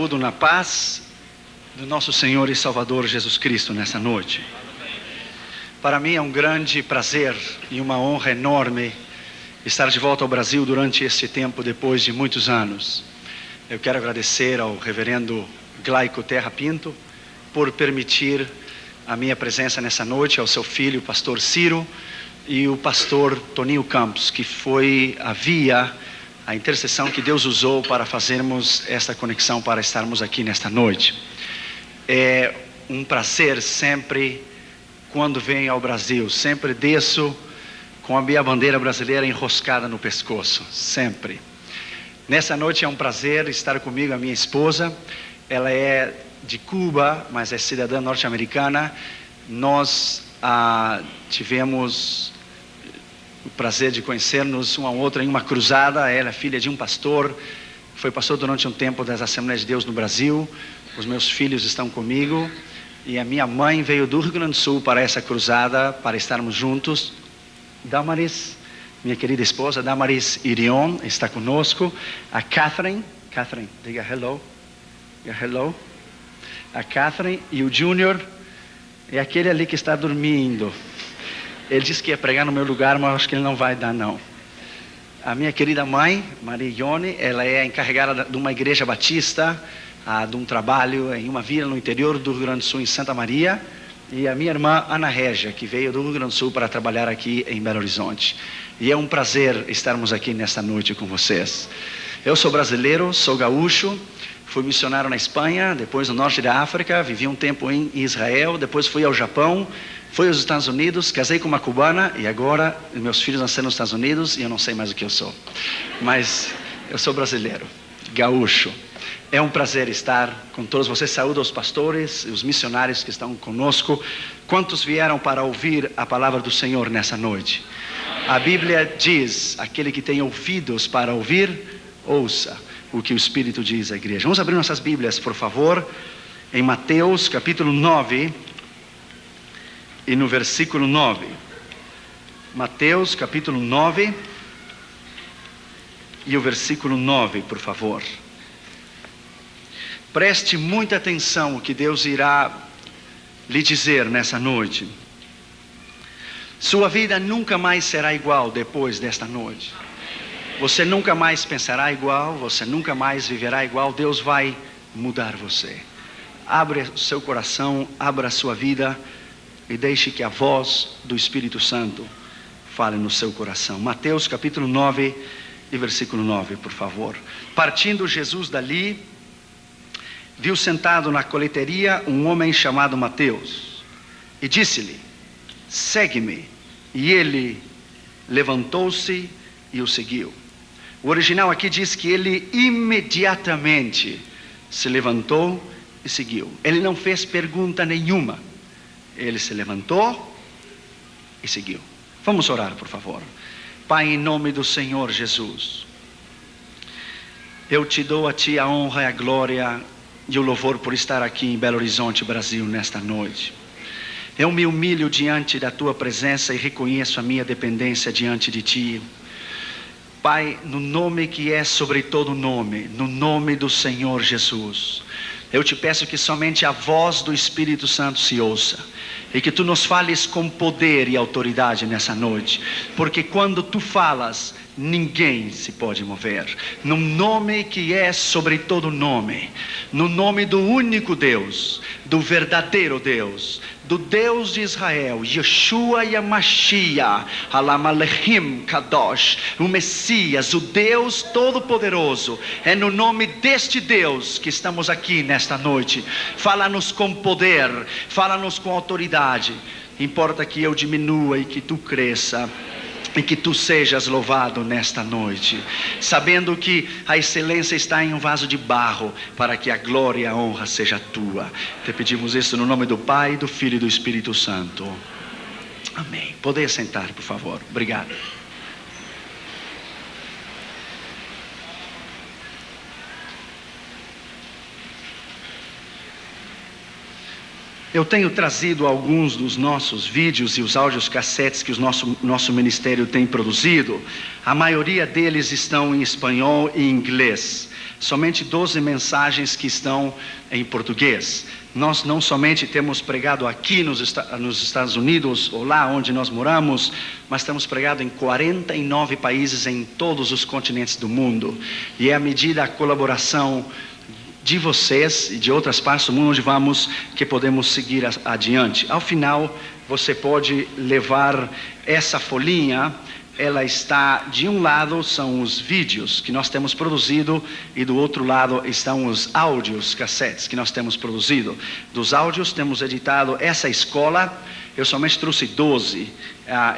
Tudo na paz do nosso Senhor e Salvador Jesus Cristo nessa noite. Para mim é um grande prazer e uma honra enorme estar de volta ao Brasil durante este tempo, depois de muitos anos. Eu quero agradecer ao reverendo Glaico Terra Pinto por permitir a minha presença nessa noite, ao seu filho, o pastor Ciro, e o pastor Toninho Campos, que foi a intercessão que Deus usou para fazermos esta conexão, para estarmos aqui nesta noite. É um prazer sempre, quando venho ao Brasil, sempre desço com a minha bandeira brasileira enroscada no pescoço, sempre. Nessa noite é um prazer estar comigo a minha esposa. Ela é de Cuba, mas é cidadã norte-americana. Nós tivemos o prazer de conhecer-nos um ao outro em uma cruzada. Ela é filha de um pastor, foi pastor durante um tempo das Assembleias de Deus no Brasil. Os meus filhos estão comigo e a minha mãe veio do Rio Grande do Sul para essa cruzada, para estarmos juntos. Damaris, minha querida esposa, Damaris Irion, está conosco. A Catherine, diga hello. Diga hello. A Catherine e o Junior é aquele ali que está dormindo. Ele disse que ia pregar no meu lugar, mas acho que ele não vai dar, não. A minha querida mãe, Maria Ione, ela é encarregada de uma igreja batista, de um trabalho em uma vila no interior do Rio Grande do Sul, em Santa Maria. E a minha irmã, Ana Régia, que veio do Rio Grande do Sul para trabalhar aqui em Belo Horizonte. E é um prazer estarmos aqui nesta noite com vocês. Eu sou brasileiro, sou gaúcho, fui missionário na Espanha, depois no norte da África, vivi um tempo em Israel, depois fui ao Japão, fui aos Estados Unidos, casei com uma cubana e agora meus filhos nasceram nos Estados Unidos e eu não sei mais o que eu sou. Mas eu sou brasileiro, gaúcho. É um prazer estar com todos vocês. Saúdo aos pastores e os missionários que estão conosco. Quantos vieram para ouvir a palavra do Senhor nessa noite? A Bíblia diz, aquele que tem ouvidos para ouvir, ouça o que o Espírito diz à igreja. Vamos abrir nossas Bíblias, por favor, em Mateus capítulo 9 e no versículo 9. Mateus capítulo 9 e o versículo 9, por favor. Preste muita atenção o que Deus irá lhe dizer nessa noite. Sua vida nunca mais será igual depois desta noite. Você nunca mais pensará igual, você nunca mais viverá igual. Deus vai mudar você. Abra o seu coração, abra a sua vida e deixe que a voz do Espírito Santo fale no seu coração. Mateus capítulo 9 e versículo 9, por favor. Partindo Jesus dali, viu sentado na coleteria um homem chamado Mateus e disse-lhe: segue-me. E ele levantou-se e o seguiu. O original aqui diz que ele imediatamente se levantou e seguiu. Ele não fez pergunta nenhuma. Ele se levantou e seguiu. Vamos orar, por favor. Pai, em nome do Senhor Jesus, eu te dou a ti a honra e a glória e o louvor por estar aqui em Belo Horizonte, Brasil, nesta noite. Eu me humilho diante da tua presença e reconheço a minha dependência diante de ti. Pai, no nome que é sobre todo nome, no nome do Senhor Jesus, eu te peço que somente a voz do Espírito Santo se ouça e que tu nos fales com poder e autoridade nessa noite, porque quando tu falas, ninguém se pode mover. No nome que é sobre todo nome, no nome do único Deus, do verdadeiro Deus, do Deus de Israel, Yeshua Yamashia, Alamalechim Kadosh, o Messias, o Deus Todo-Poderoso. É no nome deste Deus que estamos aqui nesta noite. Fala-nos com poder, fala-nos com autoridade. Importa que eu diminua e que tu cresça, e que tu sejas louvado nesta noite, sabendo que a excelência está em um vaso de barro, para que a glória e a honra seja tua. Te pedimos isso no nome do Pai, do Filho e do Espírito Santo. Amém. Poder sentar, por favor. Obrigado. Eu tenho trazido alguns dos nossos vídeos e os áudios cassetes que o nosso ministério tem produzido. A maioria deles estão em espanhol e inglês. Somente 12 mensagens que estão em português. Nós não somente temos pregado aqui nos Estados Unidos, ou lá onde nós moramos, mas temos pregado em 49 países em todos os continentes do mundo. E é à medida da colaboração de vocês e de outras partes do mundo onde vamos, que podemos seguir adiante. Ao final, você pode levar essa folhinha. Ela está, de um lado são os vídeos que nós temos produzido e do outro lado estão os áudios cassetes que nós temos produzido. Dos áudios temos editado essa escola, eu somente trouxe 12.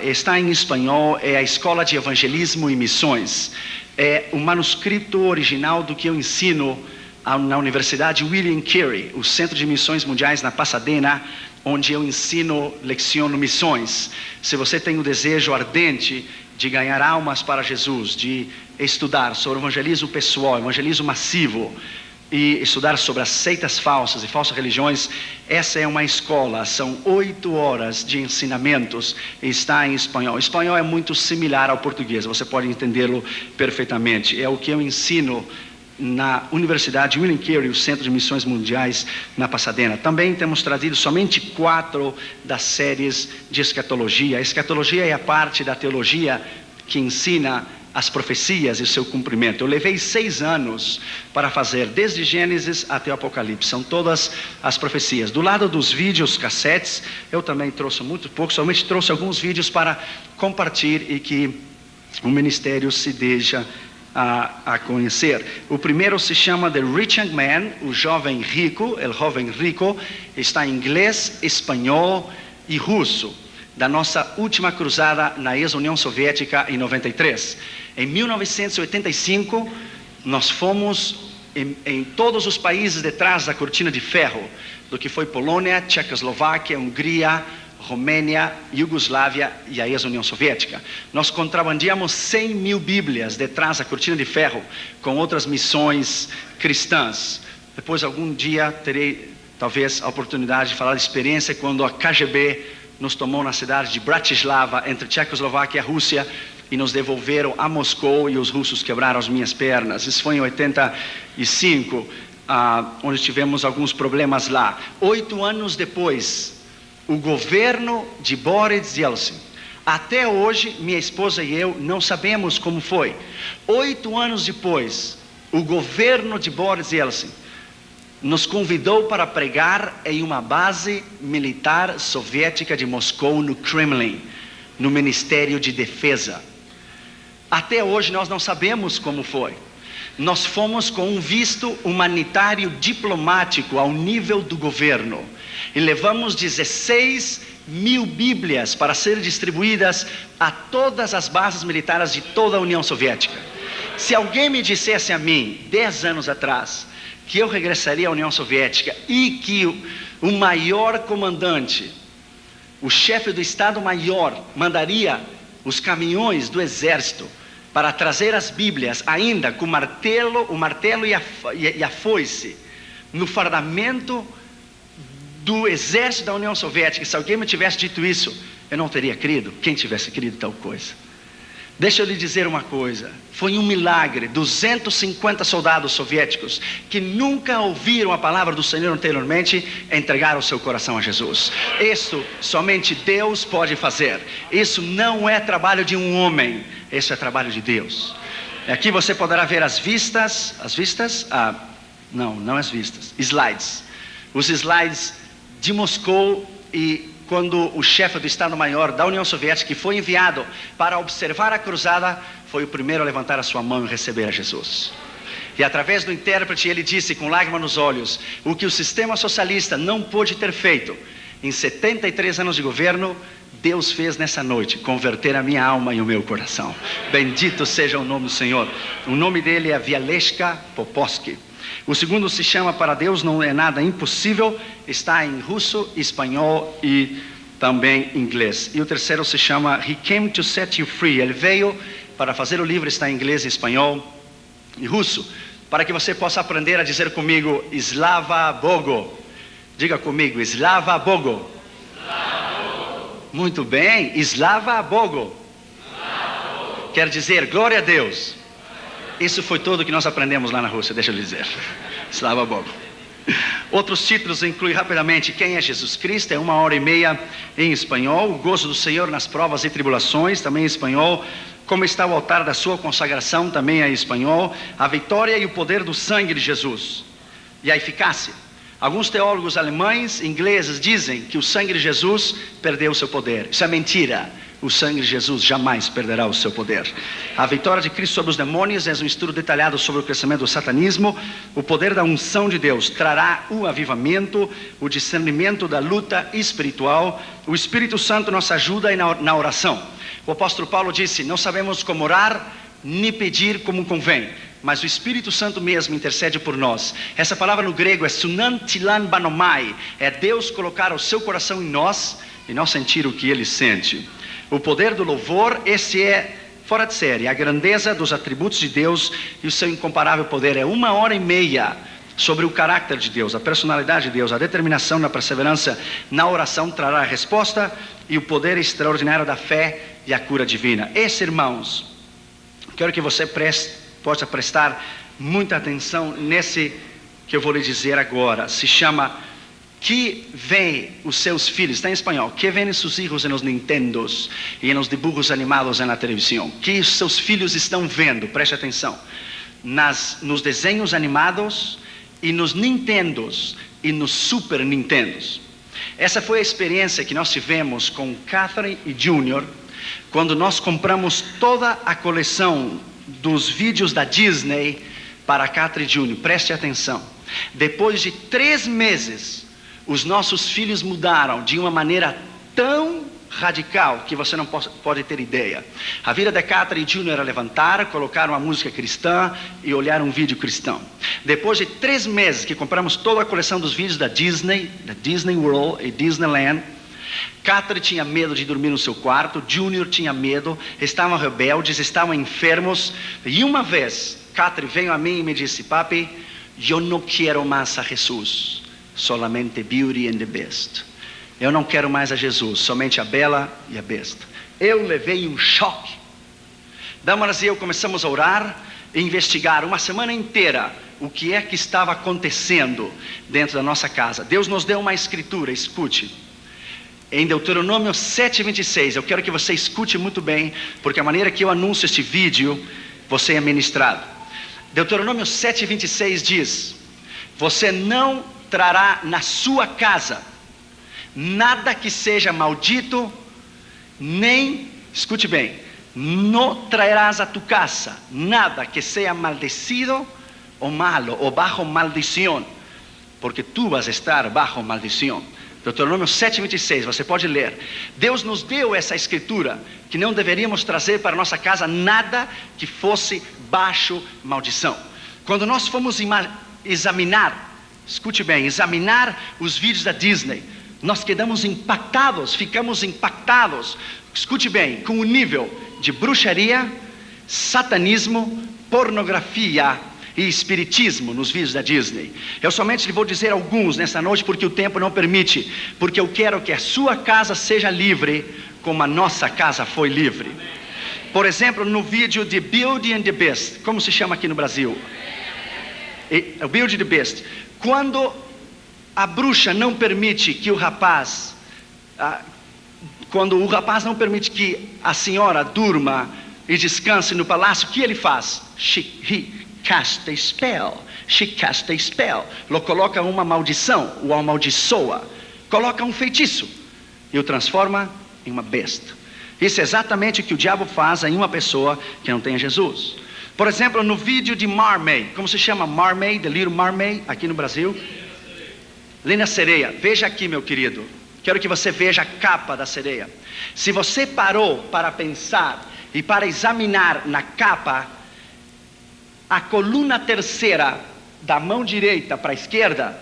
Está em espanhol, é a Escola de Evangelismo e Missões. É o manuscrito original do que eu ensino na Universidade William Carey, o Centro de Missões Mundiais na Pasadena, onde eu ensino, leciono missões. Se você tem o desejo ardente de ganhar almas para Jesus, de estudar sobre evangelismo pessoal, evangelismo massivo, e estudar sobre as seitas falsas e falsas religiões, essa é uma escola, são 8 horas de ensinamentos, e está em espanhol. O espanhol é muito similar ao português, você pode entendê-lo perfeitamente. É o que eu ensino na Universidade William Carey, o Centro de Missões Mundiais na Pasadena. Também temos trazido somente 4 das séries de escatologia. A escatologia é a parte da teologia que ensina as profecias e o seu cumprimento. Eu levei 6 anos para fazer, desde Gênesis até o Apocalipse. São todas as profecias. Do lado dos vídeos cassetes, eu também trouxe muito pouco, somente trouxe alguns vídeos para compartilhar e que o ministério se deixa a conhecer. O primeiro se chama The Rich Young Man, o jovem rico, el jovem rico, está em inglês, espanhol e russo, da nossa última cruzada na ex-União Soviética em 93. Em 1985, nós fomos em todos os países detrás da cortina de ferro, do que foi Polônia, Tchecoslováquia, Hungria, Romênia, Iugoslávia e a ex-União Soviética. Nós contrabandeamos 100 mil Bíblias detrás da cortina de ferro com outras missões cristãs. Depois, algum dia, terei talvez a oportunidade de falar da experiência quando a KGB nos tomou na cidade de Bratislava, entre Tchecoslováquia e Rússia, e nos devolveram a Moscou e os russos quebraram as minhas pernas. Isso foi em 85, onde tivemos alguns problemas lá. 8 anos depois, o governo de Boris Yeltsin, até hoje minha esposa e eu não sabemos como foi. 8 anos depois, o governo de Boris Yeltsin nos convidou para pregar em uma base militar soviética de Moscou, no Kremlin, no Ministério de Defesa. Até hoje nós não sabemos como foi. Nós fomos com um visto humanitário diplomático ao nível do governo e levamos 16 mil Bíblias para serem distribuídas a todas as bases militares de toda a União Soviética. Se alguém me dissesse a mim, 10 anos atrás, que eu regressaria à União Soviética e que o maior comandante, o chefe do Estado-Maior, mandaria os caminhões do exército para trazer as Bíblias, ainda com o martelo e a foice, no fardamento do exército da União Soviética, se alguém me tivesse dito isso, eu não teria crido. Quem tivesse crido tal coisa? Deixa eu lhe dizer uma coisa, foi um milagre. 250 soldados soviéticos que nunca ouviram a palavra do Senhor anteriormente entregaram o seu coração a Jesus. Isso somente Deus pode fazer. Isso não é trabalho de um homem, isso é trabalho de Deus. Aqui você poderá ver as vistas, não as vistas, slides. Os slides de Moscou, e quando o chefe do Estado-Maior da União Soviética, que foi enviado para observar a cruzada, foi o primeiro a levantar a sua mão e receber a Jesus. E através do intérprete ele disse com lágrima nos olhos, o que o sistema socialista não pôde ter feito em 73 anos de governo, Deus fez nessa noite, converter a minha alma e o meu coração. Bendito seja o nome do Senhor. O nome dele é Vialeshka Popovsky. O segundo se chama Para Deus Não É Nada Impossível, está em russo, espanhol e também inglês. E o terceiro se chama He Came to Set You Free. Ele veio para fazer o livro, está em inglês, espanhol e russo, para que você possa aprender a dizer comigo Slava Bogu. Diga comigo, Slava Bogu. Muito bem, Slava Bogu. Quer dizer, glória a Deus. Isso foi tudo que nós aprendemos lá na Rússia, deixa eu lhe dizer. Slava Bogu. Outros títulos incluem rapidamente quem é Jesus Cristo, é 1h30 em espanhol. O gozo do Senhor nas provas e tribulações, também em espanhol. Como está o altar da sua consagração, também é em espanhol. A vitória e o poder do sangue de Jesus e a eficácia. Alguns teólogos alemães, ingleses, dizem que o sangue de Jesus perdeu o seu poder. Isso é mentira. O sangue de Jesus jamais perderá o seu poder. A vitória de Cristo sobre os demônios é um estudo detalhado sobre o crescimento do satanismo. O poder da unção de Deus trará o avivamento, o discernimento da luta espiritual. O Espírito Santo nos ajuda na oração. O apóstolo Paulo disse, não sabemos como orar, nem pedir como convém, mas o Espírito Santo mesmo intercede por nós. Essa palavra no grego é sunantilan banomai, é Deus colocar o seu coração em nós e nós sentir o que Ele sente. O poder do louvor, esse é fora de série, a grandeza dos atributos de Deus e o seu incomparável poder. É 1h30 sobre o caráter de Deus, a personalidade de Deus, a determinação na perseverança na oração trará a resposta e o poder extraordinário da fé e a cura divina. Esse, irmãos, quero que você possa prestar muita atenção nesse que eu vou lhe dizer agora. Se chama que vem os seus filhos, está em espanhol, que vêm seus filhos nos Nintendos e nos dibujos animados na televisão, que os seus filhos estão vendo, preste atenção, nos desenhos animados e nos Nintendos e nos Super Nintendos. Essa foi a experiência que nós tivemos com Catherine e Junior, quando nós compramos toda a coleção dos vídeos da Disney para Catherine e Junior. Preste atenção, depois de 3 meses, os nossos filhos mudaram de uma maneira tão radical que você não pode ter ideia. A vida da Catherine e Junior era levantar, colocar uma música cristã e olhar um vídeo cristão. Depois de 3 meses que compramos toda a coleção dos vídeos da Disney World e Disneyland, Catherine tinha medo de dormir no seu quarto, Junior tinha medo, estavam rebeldes, estavam enfermos. E uma vez, Catherine veio a mim e me disse, papi, eu não quero mais a Jesus, solamente Beauty and the Beast. Eu não quero mais a Jesus, somente a Bela e a Besta. Eu levei um choque. Damaras e eu começamos a orar e investigar uma semana inteira o que é que estava acontecendo dentro da nossa casa. Deus nos deu uma escritura, escute. Em Deuteronômio 7:26, eu quero que você escute muito bem, porque a maneira que eu anuncio este vídeo, você é ministrado. Deuteronômio 7:26 diz, você não trará na sua casa nada que seja maldito, nem, escute bem, não traerás a tu casa nada que seja maldecido ou malo, ou bajo maldição, porque tu vas estar bajo maldição. Deuteronômio 7:26, você pode ler. Deus nos deu essa escritura, que não deveríamos trazer para nossa casa nada que fosse baixo maldição. Quando nós fomos examinar, escute bem, examinar os vídeos da Disney, nós ficamos impactados, escute bem, com o nível de bruxaria, satanismo, pornografia e espiritismo nos vídeos da Disney. Eu somente lhe vou dizer alguns nessa noite porque o tempo não permite, porque eu quero que a sua casa seja livre como a nossa casa foi livre. Por exemplo, no vídeo de Beauty and the Beast, como se chama aqui no Brasil? O Beauty and the Beast. Quando a bruxa não permite que o rapaz, quando o rapaz não permite que a senhora durma e descanse no palácio, o que ele faz? He cast a spell. She cast a spell. Lo coloca uma maldição, o amaldiçoa. Coloca um feitiço e o transforma em uma besta. Isso é exatamente o que o diabo faz em uma pessoa que não tem Jesus. Por exemplo, no vídeo de Mermaid, como se chama Mermaid, The Little Mermaid, aqui no Brasil? Linda Sereia. Veja aqui, meu querido. Quero que você veja a capa da sereia. Se você parou para pensar e para examinar na capa, a coluna terceira da mão direita para a esquerda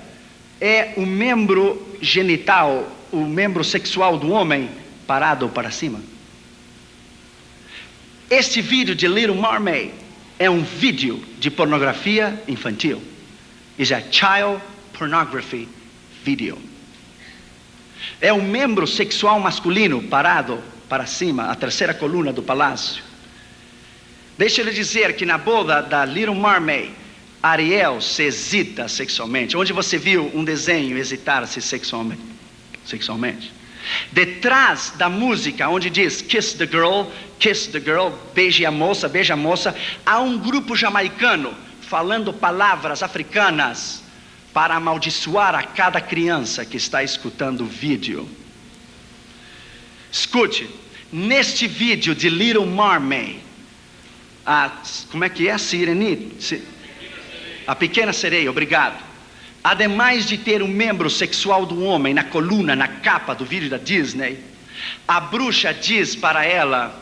é o membro genital, o membro sexual do homem parado para cima. Este vídeo de Little Mermaid é um vídeo de pornografia infantil. It's a child pornography vídeo. É um membro sexual masculino parado para cima, a terceira coluna do palácio. Deixa eu lhe dizer que na boda da Little Mermaid, Ariel se excita sexualmente. Onde você viu um desenho excitar-se sexualmente? Detrás da música onde diz kiss the girl, beije a moça, há um grupo jamaicano falando palavras africanas para amaldiçoar a cada criança que está escutando o vídeo. Escute, neste vídeo de Little Mermaid, como é que é? A pequena sereia, obrigado. Ademais de ter um membro sexual do homem na coluna, na capa do vídeo da Disney, a bruxa diz para ela: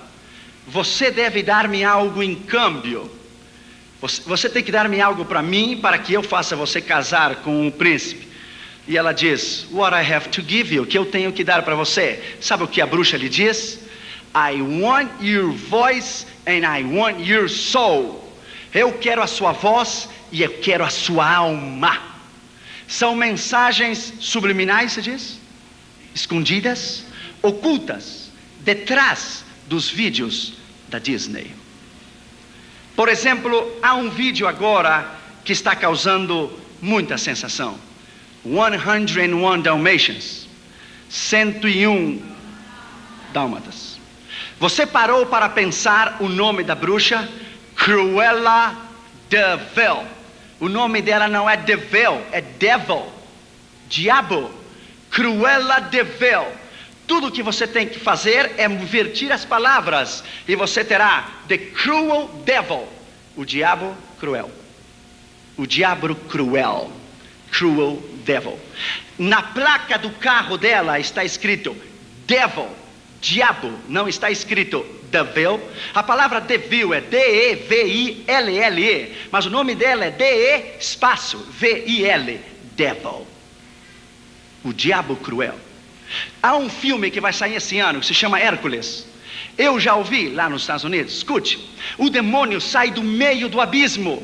você deve dar-me algo em câmbio. Você tem que dar-me algo para mim, para que eu faça você casar com um príncipe. E ela diz: what I have to give you, que eu tenho que dar para você. Sabe o que a bruxa lhe diz? I want your voice and I want your soul. Eu quero a sua voz e eu quero a sua alma. São mensagens subliminais, se diz? Escondidas, ocultas, detrás dos vídeos da Disney. Por exemplo, há um vídeo agora que está causando muita sensação. 101 Dalmatians. 101 Dálmatas. Você parou para pensar o nome da bruxa? Cruella de Vil. O nome dela não é de Vil, é Devil, diabo. Cruella de Vil. Tudo que você tem que fazer é invertir as palavras e você terá The Cruel Devil, o diabo cruel. O diabo cruel, Cruel Devil. Na placa do carro dela está escrito Devil, diabo, não está escrito Devil. A palavra devil é D-E-V-I-L-L-E, mas o nome dela é D-E espaço V-I-L, Devil. O diabo cruel. Há um filme que vai sair esse ano que se chama Hércules. Eu já ouvi lá nos Estados Unidos. Escute, o demônio sai do meio do abismo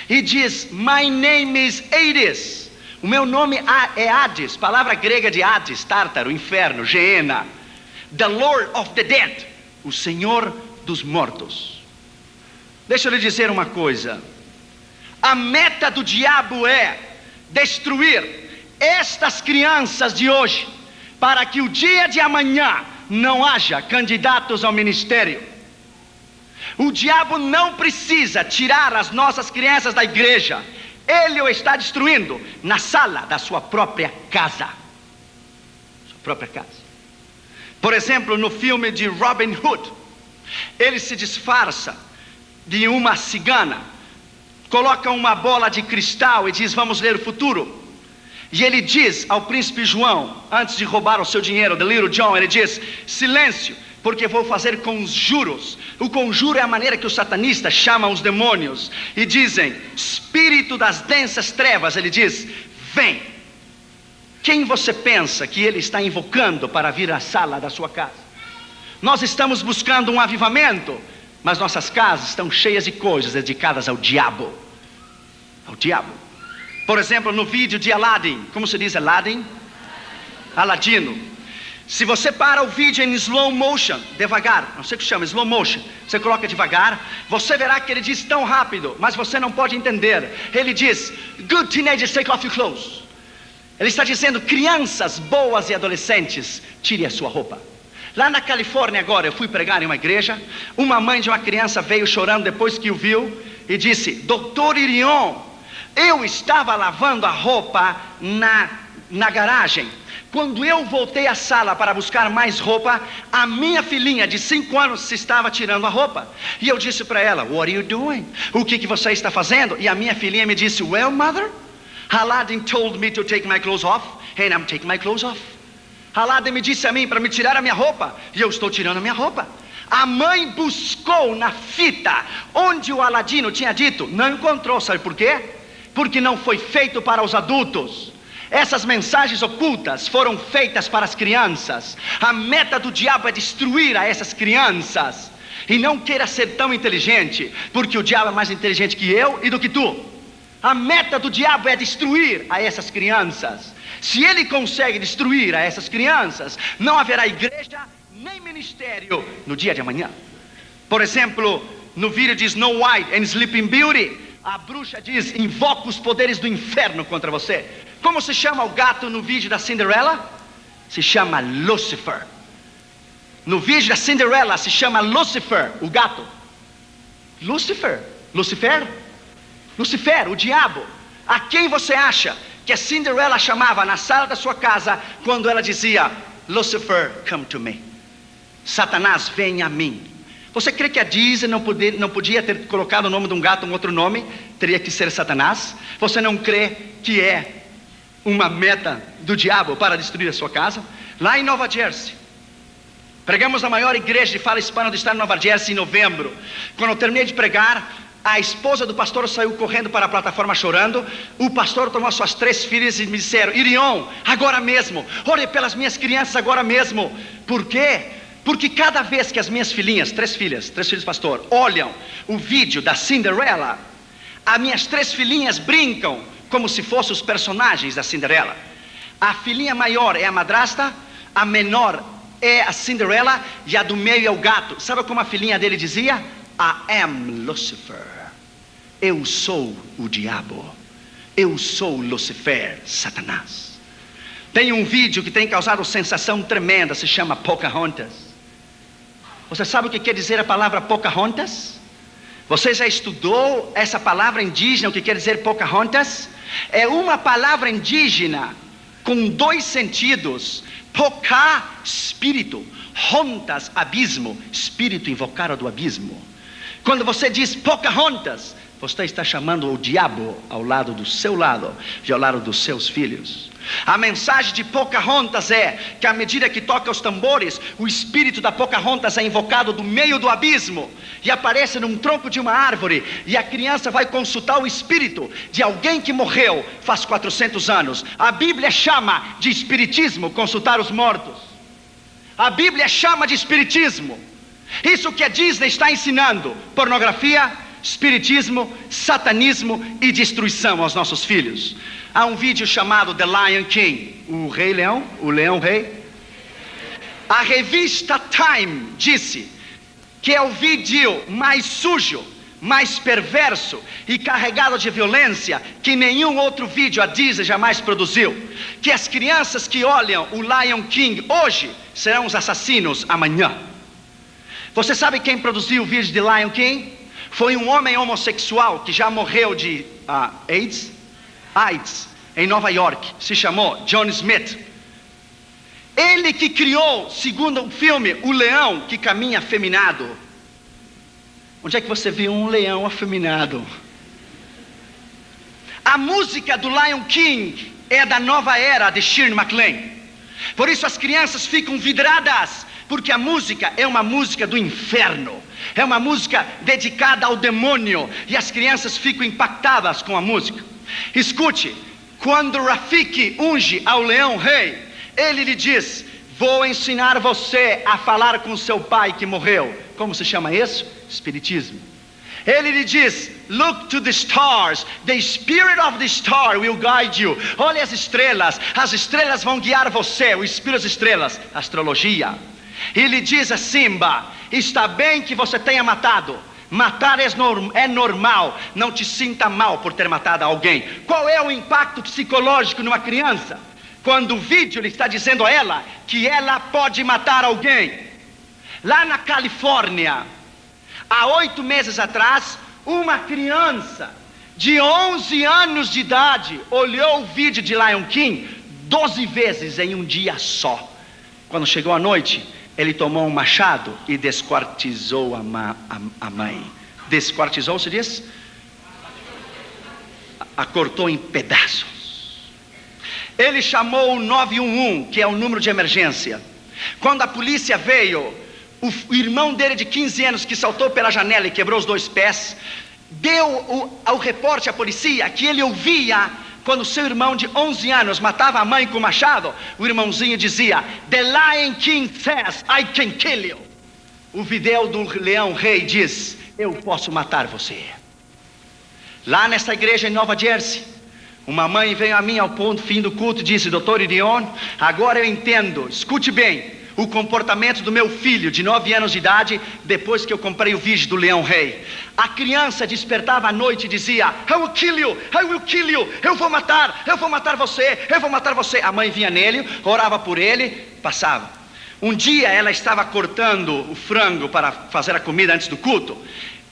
e diz: my name is Hades. O meu nome é Hades, palavra grega de Hades, Tártaro, inferno, Geena. The Lord of the Dead, o Senhor dos mortos. Deixa eu lhe dizer uma coisa. A meta do diabo é destruir estas crianças de hoje, para que o dia de amanhã não haja candidatos ao ministério. O diabo não precisa tirar as nossas crianças da igreja. Ele o está destruindo na sala da sua própria casa. Sua própria casa. Por exemplo, no filme de Robin Hood, ele se disfarça de uma cigana, coloca uma bola de cristal e diz: vamos ler o futuro. E ele diz ao príncipe João, antes de roubar o seu dinheiro, the little John, ele diz: silêncio, porque vou fazer conjuros. O conjuro é a maneira que os satanistas chamam os demônios. E dizem: espírito das densas trevas, ele diz: vem. Quem você pensa que ele está invocando para vir à sala da sua casa? Nós estamos buscando um avivamento, mas nossas casas estão cheias de coisas dedicadas ao diabo. Ao diabo. Por exemplo, no vídeo de Aladdin, como se diz Aladdin? Aladino. Se você para o vídeo em slow motion, devagar, não sei o que chama, slow motion, você coloca devagar, você verá que ele diz tão rápido, mas você não pode entender. Ele diz: good teenagers, take off your clothes. Ele está dizendo: crianças boas e adolescentes, tire a sua roupa. Lá na Califórnia agora, eu fui pregar em uma igreja. Uma mãe de uma criança veio chorando depois que o viu e disse: Dr. Irion, eu estava lavando a roupa na garagem. Quando eu voltei à sala para buscar mais roupa, a minha filhinha de 5 anos se estava tirando a roupa. E eu disse para ela: what are you doing? O que você está fazendo? E a minha filhinha me disse: well, mother, Aladdin told me to take my clothes off, and I'm taking my clothes off. Aladdin me disse a mim para me tirar a minha roupa, e eu estou tirando a minha roupa. A mãe buscou na fita onde o Aladino tinha dito, não encontrou. Sabe por quê? Porque não foi feito para os adultos. Essas mensagens ocultas foram feitas para as crianças. A meta do diabo é destruir a essas crianças. E não queira ser tão inteligente, porque o diabo é mais inteligente que eu e do que tu. A meta do diabo é destruir a essas crianças. Se ele consegue destruir a essas crianças, não haverá igreja nem ministério no dia de amanhã. Por exemplo, no vídeo de Snow White and Sleeping Beauty, a bruxa diz: invoca os poderes do inferno contra você. Como se chama o gato no vídeo da Cinderela? Se chama Lucifer. No vídeo da Cinderela se chama Lucifer, o gato. Lucifer, o diabo. A quem você acha que a Cinderela chamava na sala da sua casa quando ela dizia: Lucifer, come to me? Satanás, vem a mim. Você crê que a Disney não podia ter colocado o nome de um gato um outro nome? Teria que ser Satanás? Você não crê que é uma meta do diabo para destruir a sua casa? Lá em Nova Jersey, pregamos na maior igreja de fala hispana do estado de Nova Jersey em novembro. Quando eu terminei de pregar, a esposa do pastor saiu correndo para a plataforma chorando. O pastor tomou suas 3 filhas e me disseram: Irion, agora mesmo, ore pelas minhas crianças agora mesmo. Por quê? Porque cada vez que as minhas filhinhas, 3 filhos pastor, olham o vídeo da Cinderela, as minhas 3 filhinhas brincam como se fossem os personagens da Cinderela. A filhinha maior é a madrasta, a menor é a Cinderela e a do meio é o gato. Sabe como a filhinha dele dizia? I am Lucifer. Eu sou o diabo. Eu sou Lucifer, Satanás. Tem um vídeo que tem causado sensação tremenda, se chama Pocahontas. Você sabe o que quer dizer a palavra Pocahontas? Você já estudou essa palavra indígena, o que quer dizer Pocahontas? É uma palavra indígena com 2 sentidos. Poca, espírito. Hontas, abismo. Espírito invocado do abismo. Quando você diz Pocahontas, você está chamando o diabo ao lado do seu lado e ao lado dos seus filhos. A mensagem de Pocahontas é que à medida que toca os tambores, o espírito da Pocahontas é invocado do meio do abismo e aparece num tronco de uma árvore, e a criança vai consultar o espírito de alguém que morreu faz 400 anos. A Bíblia chama de espiritismo consultar os mortos. A Bíblia chama de espiritismo. Isso que a Disney está ensinando: pornografia, espiritismo, satanismo e destruição aos nossos filhos. Há um vídeo chamado The Lion King, o Rei Leão, o Leão Rei. A revista Time disse que é o vídeo mais sujo, mais perverso e carregado de violência que nenhum outro vídeo a Disney jamais produziu. Que as crianças que olham o Lion King hoje serão os assassinos amanhã. Você sabe quem produziu o vídeo de Lion King? Foi um homem homossexual que já morreu de AIDS em Nova York. Se chamou John Smith. Ele que criou, segundo o filme, o leão que caminha afeminado. Onde é que você viu um leão afeminado? A música do Lion King é da nova era de Shirley MacLaine. Por isso as crianças ficam vidradas, porque a música é uma música do inferno. É uma música dedicada ao demônio, e as crianças ficam impactadas com a música. Escute, quando Rafiki unge ao leão rei, ele lhe diz: vou ensinar você a falar com seu pai que morreu. Como se chama isso? Espiritismo. Ele lhe diz: look to the stars, the spirit of the star will guide you. Olhe as estrelas vão guiar você, o espírito das estrelas, astrologia. Ele diz a Simba: está bem que você tenha matado. Matar é normal, não te sinta mal por ter matado alguém. Qual é o impacto psicológico numa criança? Quando o vídeo lhe está dizendo a ela que ela pode matar alguém. Lá na Califórnia, há 8 meses atrás, uma criança de 11 anos de idade olhou o vídeo de Lion King 12 vezes em um dia só. Quando chegou a noite, ele tomou um machado e desquartizou a mãe. Desquartizou, se diz? A cortou em pedaços. Ele chamou o 911, que é o número de emergência. Quando a polícia veio, o irmão dele de 15 anos, que saltou pela janela e quebrou os 2 pés, deu ao repórter à polícia que ele ouvia quando seu irmão de 11 anos matava a mãe com o machado. O irmãozinho dizia: The Lion King says I can kill you. O vídeo do leão rei diz: eu posso matar você. Lá nessa igreja em Nova Jersey, uma mãe veio a mim ao fim do culto e disse: Dr. Irion, agora eu entendo, escute bem, o comportamento do meu filho de 9 anos de idade, depois que eu comprei o vídeo do Leão Rei. A criança despertava à noite e dizia: I will kill you, I will kill you, eu vou matar você, eu vou matar você. A mãe vinha nele, orava por ele, passava. Um dia ela estava cortando o frango para fazer a comida antes do culto,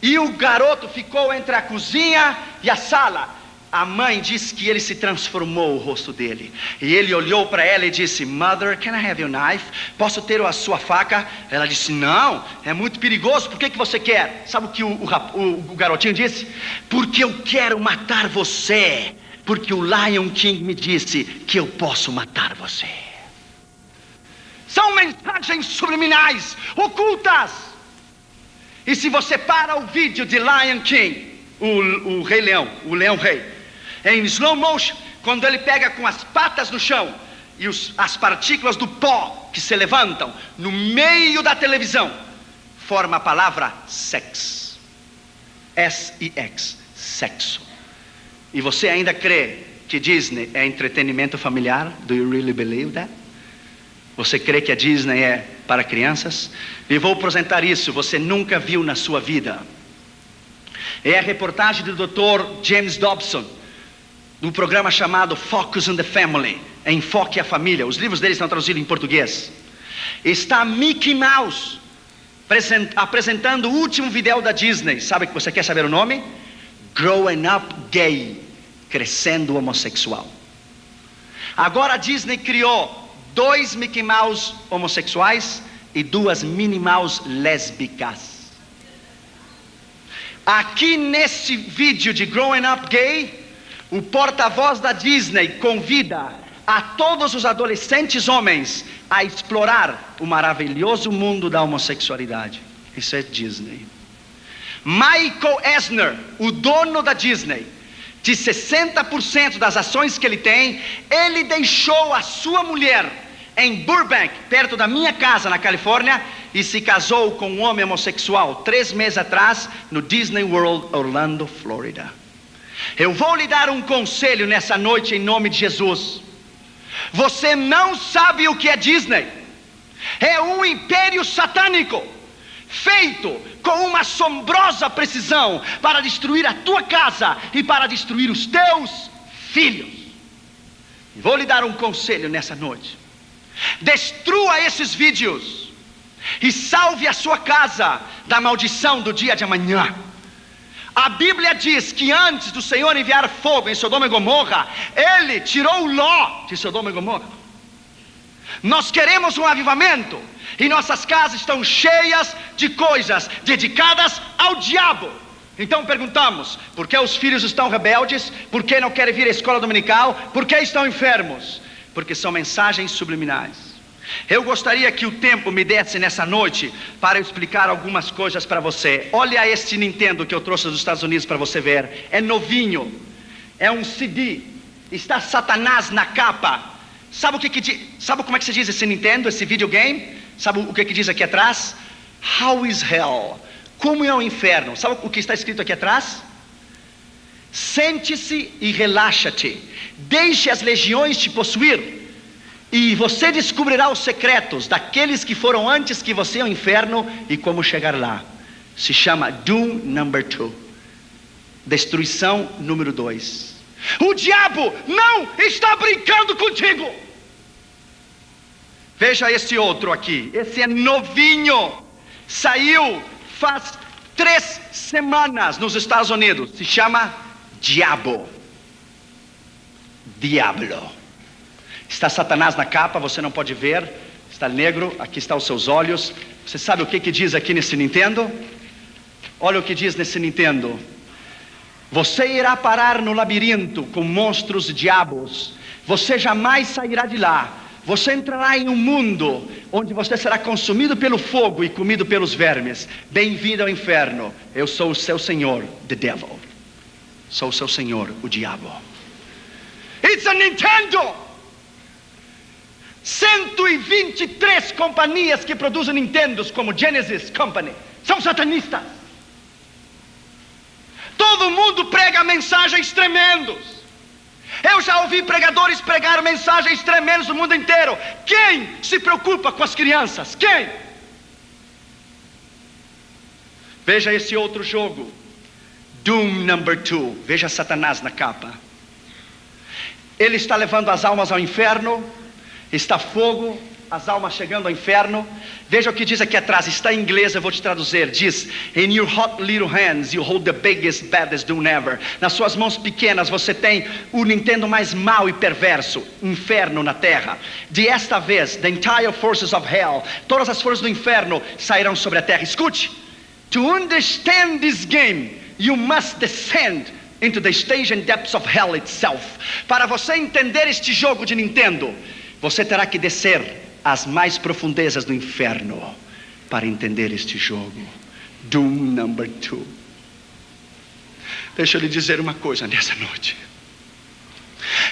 e o garoto ficou entre a cozinha e a sala. A mãe disse que ele se transformou o rosto dele. E ele olhou para ela e disse: Mother, can I have your knife? Posso ter a sua faca? Ela disse: não, é muito perigoso, por que você quer? Sabe o que o garotinho disse? Porque eu quero matar você. Porque o Lion King me disse que eu posso matar você. São mensagens subliminais, ocultas. E se você para o vídeo de Lion King, o Rei Leão, o Leão Rei, em slow motion, quando ele pega com as patas no chão e as partículas do pó que se levantam no meio da televisão, forma a palavra sex. S-E-X, sexo. E você ainda crê que Disney é entretenimento familiar? Do you really believe that? Você crê que a Disney é para crianças? E vou apresentar isso, você nunca viu na sua vida. É a reportagem do Dr. James Dobson, do programa chamado Focus on the Family, Enfoque a Família. Os livros dele estão traduzidos em português. Está Mickey Mouse apresentando o último vídeo da Disney. Sabe que você quer saber o nome? Growing Up Gay, Crescendo Homossexual. Agora a Disney criou 2 Mickey Mouse homossexuais e 2 Minnie Mouse lésbicas. Aqui nesse vídeo de Growing Up Gay, o porta-voz da Disney convida a todos os adolescentes homens a explorar o maravilhoso mundo da homossexualidade. Isso é Disney. Michael Eisner, o dono da Disney, de 60% das ações que ele tem, ele deixou a sua mulher em Burbank, perto da minha casa na Califórnia, e se casou com um homem homossexual 3 meses atrás no Disney World, Orlando, Flórida. Eu vou lhe dar um conselho nessa noite em nome de Jesus. Você não sabe o que é Disney. É um império satânico, feito com uma assombrosa precisão para destruir a tua casa e para destruir os teus filhos. Vou lhe dar um conselho nessa noite. Destrua esses vídeos e salve a sua casa da maldição do dia de amanhã. A Bíblia diz que antes do Senhor enviar fogo em Sodoma e Gomorra, Ele tirou Ló de Sodoma e Gomorra. Nós queremos um avivamento e nossas casas estão cheias de coisas dedicadas ao diabo. Então perguntamos: por que os filhos estão rebeldes? Por que não querem vir à escola dominical? Por que estão enfermos? Porque são mensagens subliminais. Eu gostaria que o tempo me desse nessa noite para explicar algumas coisas para você. Olha este Nintendo que eu trouxe dos Estados Unidos para você ver. É novinho, é um CD, está Satanás na capa. Sabe como é que se diz esse Nintendo, esse videogame? Sabe o que diz aqui atrás? How is hell? Como é o inferno? Sabe o que está escrito aqui atrás? Sente-se e relaxa-te, deixe as legiões te possuir, e você descobrirá os secretos daqueles que foram antes que você ao inferno e como chegar lá. Se chama Doom Number 2, destruição número 2. O diabo não está brincando contigo. Veja esse outro aqui, esse é novinho, saiu faz 3 semanas nos Estados Unidos, se chama Diabo. Diablo. Está Satanás na capa, você não pode ver, está negro, aqui estão os seus olhos. Você sabe o que diz aqui nesse Nintendo? Olha o que diz nesse Nintendo: você irá parar no labirinto com monstros e diabos, você jamais sairá de lá. Você entrará em um mundo onde você será consumido pelo fogo e comido pelos vermes. Bem-vindo ao inferno. Eu sou o seu senhor, the devil. Sou o seu senhor, o diabo. It's a Nintendo! 123 companhias que produzem Nintendos, como Genesis Company, são satanistas. Todo mundo prega mensagens tremendas. Eu já ouvi pregadores pregar mensagens tremendas no mundo inteiro. Quem se preocupa com as crianças? Quem? Veja esse outro jogo, Doom Number 2. Veja Satanás na capa. Ele está levando as almas ao inferno. Está fogo, as almas chegando ao inferno. Veja o que diz aqui atrás, está em inglês, eu vou te traduzir. Diz: In your hot little hands you hold the biggest, baddest doom ever. Nas suas mãos pequenas você tem o Nintendo mais mau e perverso, inferno na terra. De esta vez, the entire forces of hell, todas as forças do inferno sairão sobre a terra. Escute, to understand this game, you must descend into the stage and depths of hell itself. Para você entender este jogo de Nintendo, você terá que descer às mais profundezas do inferno para entender este jogo. Doom Number 2. Deixa eu lhe dizer uma coisa nessa noite.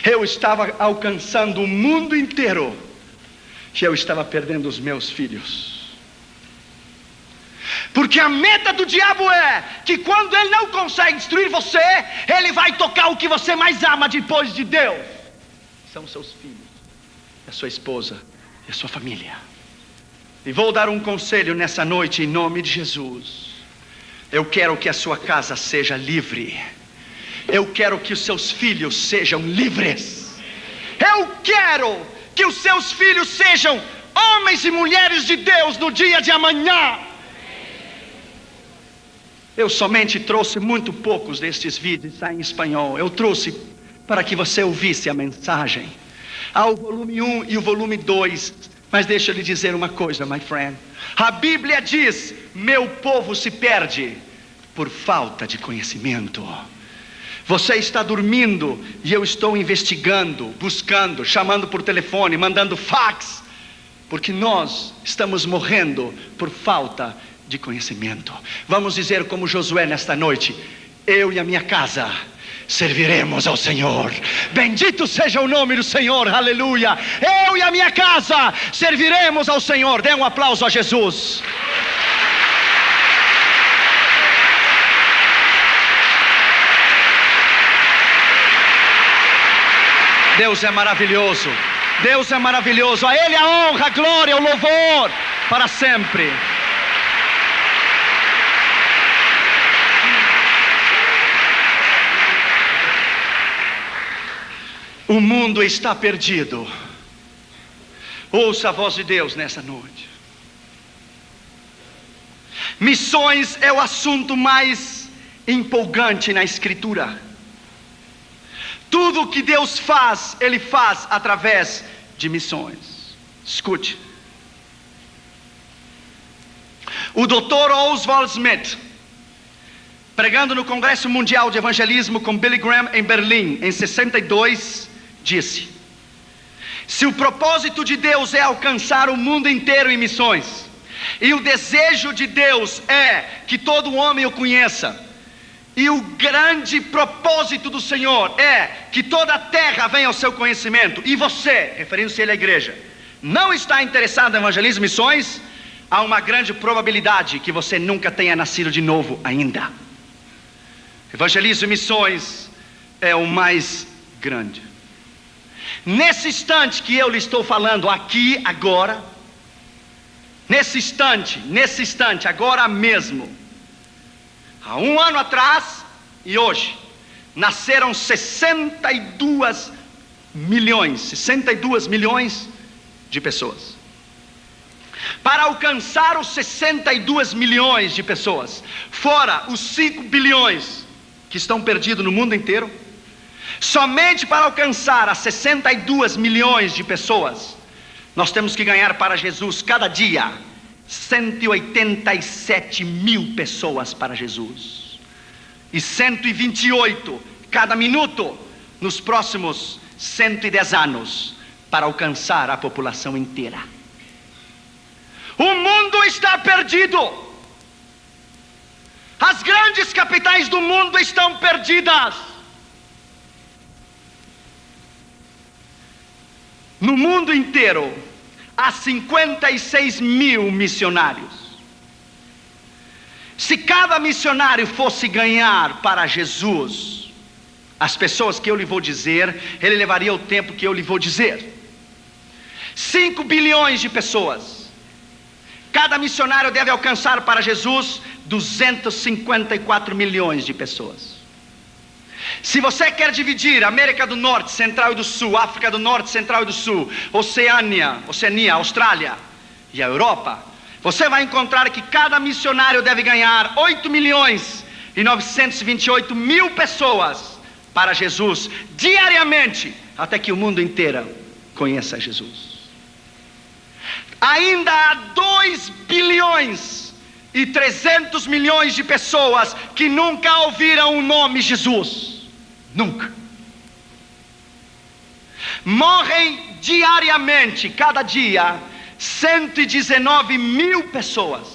Eu estava alcançando o mundo inteiro e eu estava perdendo os meus filhos. Porque a meta do diabo é que quando ele não consegue destruir você, ele vai tocar o que você mais ama depois de Deus. São seus filhos, a sua esposa e a sua família. E vou dar um conselho nessa noite em nome de Jesus. Eu quero que a sua casa seja livre. Eu quero que os seus filhos sejam livres. Eu quero que os seus filhos sejam homens e mulheres de Deus no dia de amanhã. Eu somente trouxe muito poucos destes vídeos em espanhol. Eu trouxe para que você ouvisse a mensagem. Há o volume 1 e o volume 2. Mas deixa eu lhe dizer uma coisa, my friend. A Bíblia diz: meu povo se perde por falta de conhecimento. Você está dormindo e eu estou investigando, buscando, chamando por telefone, mandando fax. Porque nós estamos morrendo por falta de conhecimento. Vamos dizer como Josué nesta noite: eu e a minha casa serviremos ao Senhor. Bendito seja o nome do Senhor, aleluia. Eu e a minha casa serviremos ao Senhor. Dê um aplauso a Jesus. Deus é maravilhoso. Deus é maravilhoso. A Ele a honra, a glória, o louvor para sempre. O mundo está perdido. Ouça a voz de Deus nessa noite. Missões é o assunto mais empolgante na Escritura. Tudo o que Deus faz, Ele faz através de missões. Escute. O Dr. Oswald Smith, pregando no Congresso Mundial de Evangelismo com Billy Graham em Berlim, em 62, disse: se o propósito de Deus é alcançar o mundo inteiro em missões, e o desejo de Deus é que todo homem o conheça, e o grande propósito do Senhor é que toda a terra venha ao seu conhecimento, e você, referindo-se a ele à igreja, não está interessado em evangelismo e missões, há uma grande probabilidade que você nunca tenha nascido de novo ainda. Evangelismo e missões é o mais grande. Nesse instante que eu lhe estou falando aqui, agora, nesse instante, agora mesmo, há um ano atrás e hoje, nasceram 62 milhões de pessoas. Para alcançar os 62 milhões de pessoas, fora os 5 bilhões que estão perdidos no mundo inteiro, somente para alcançar as 62 milhões de pessoas, nós temos que ganhar para Jesus cada dia 187 mil pessoas para Jesus, e 128 cada minuto nos próximos 110 anos para alcançar a população inteira. O mundo está perdido. As grandes capitais do mundo estão perdidas. No mundo inteiro há 56 mil missionários. Se cada missionário fosse ganhar para Jesus as pessoas que eu lhe vou dizer, ele levaria o tempo que eu lhe vou dizer. 5 bilhões de pessoas. Cada missionário deve alcançar para Jesus 254 milhões de pessoas. Se você quer dividir América do Norte, Central e do Sul, África do Norte, Central e do Sul, Oceania, Austrália e a Europa, você vai encontrar que cada missionário deve ganhar 8 milhões e 928 mil pessoas para Jesus diariamente, até que o mundo inteiro conheça Jesus. Ainda há 2 bilhões e 300 milhões de pessoas que nunca ouviram o nome Jesus. Nunca. Morrem diariamente, cada dia, 119 mil pessoas.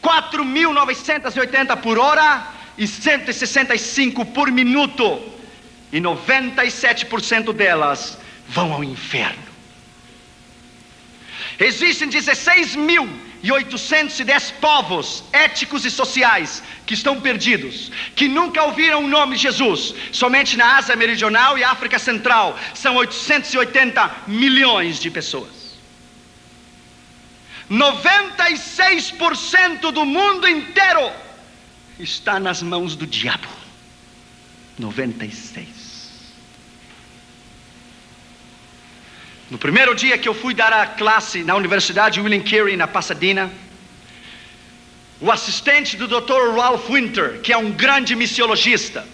4.980 por hora e 165 por minuto. E 97% delas vão ao inferno. Existem 16.810 povos étnicos e sociais que estão perdidos, que nunca ouviram o nome de Jesus. Somente na Ásia Meridional e África Central são 880 milhões de pessoas. 96% do mundo inteiro está nas mãos do diabo. 96%. No primeiro dia que eu fui dar a classe na Universidade William Carey, na Pasadena, o assistente do Dr. Ralph Winter, que é um grande missiologista,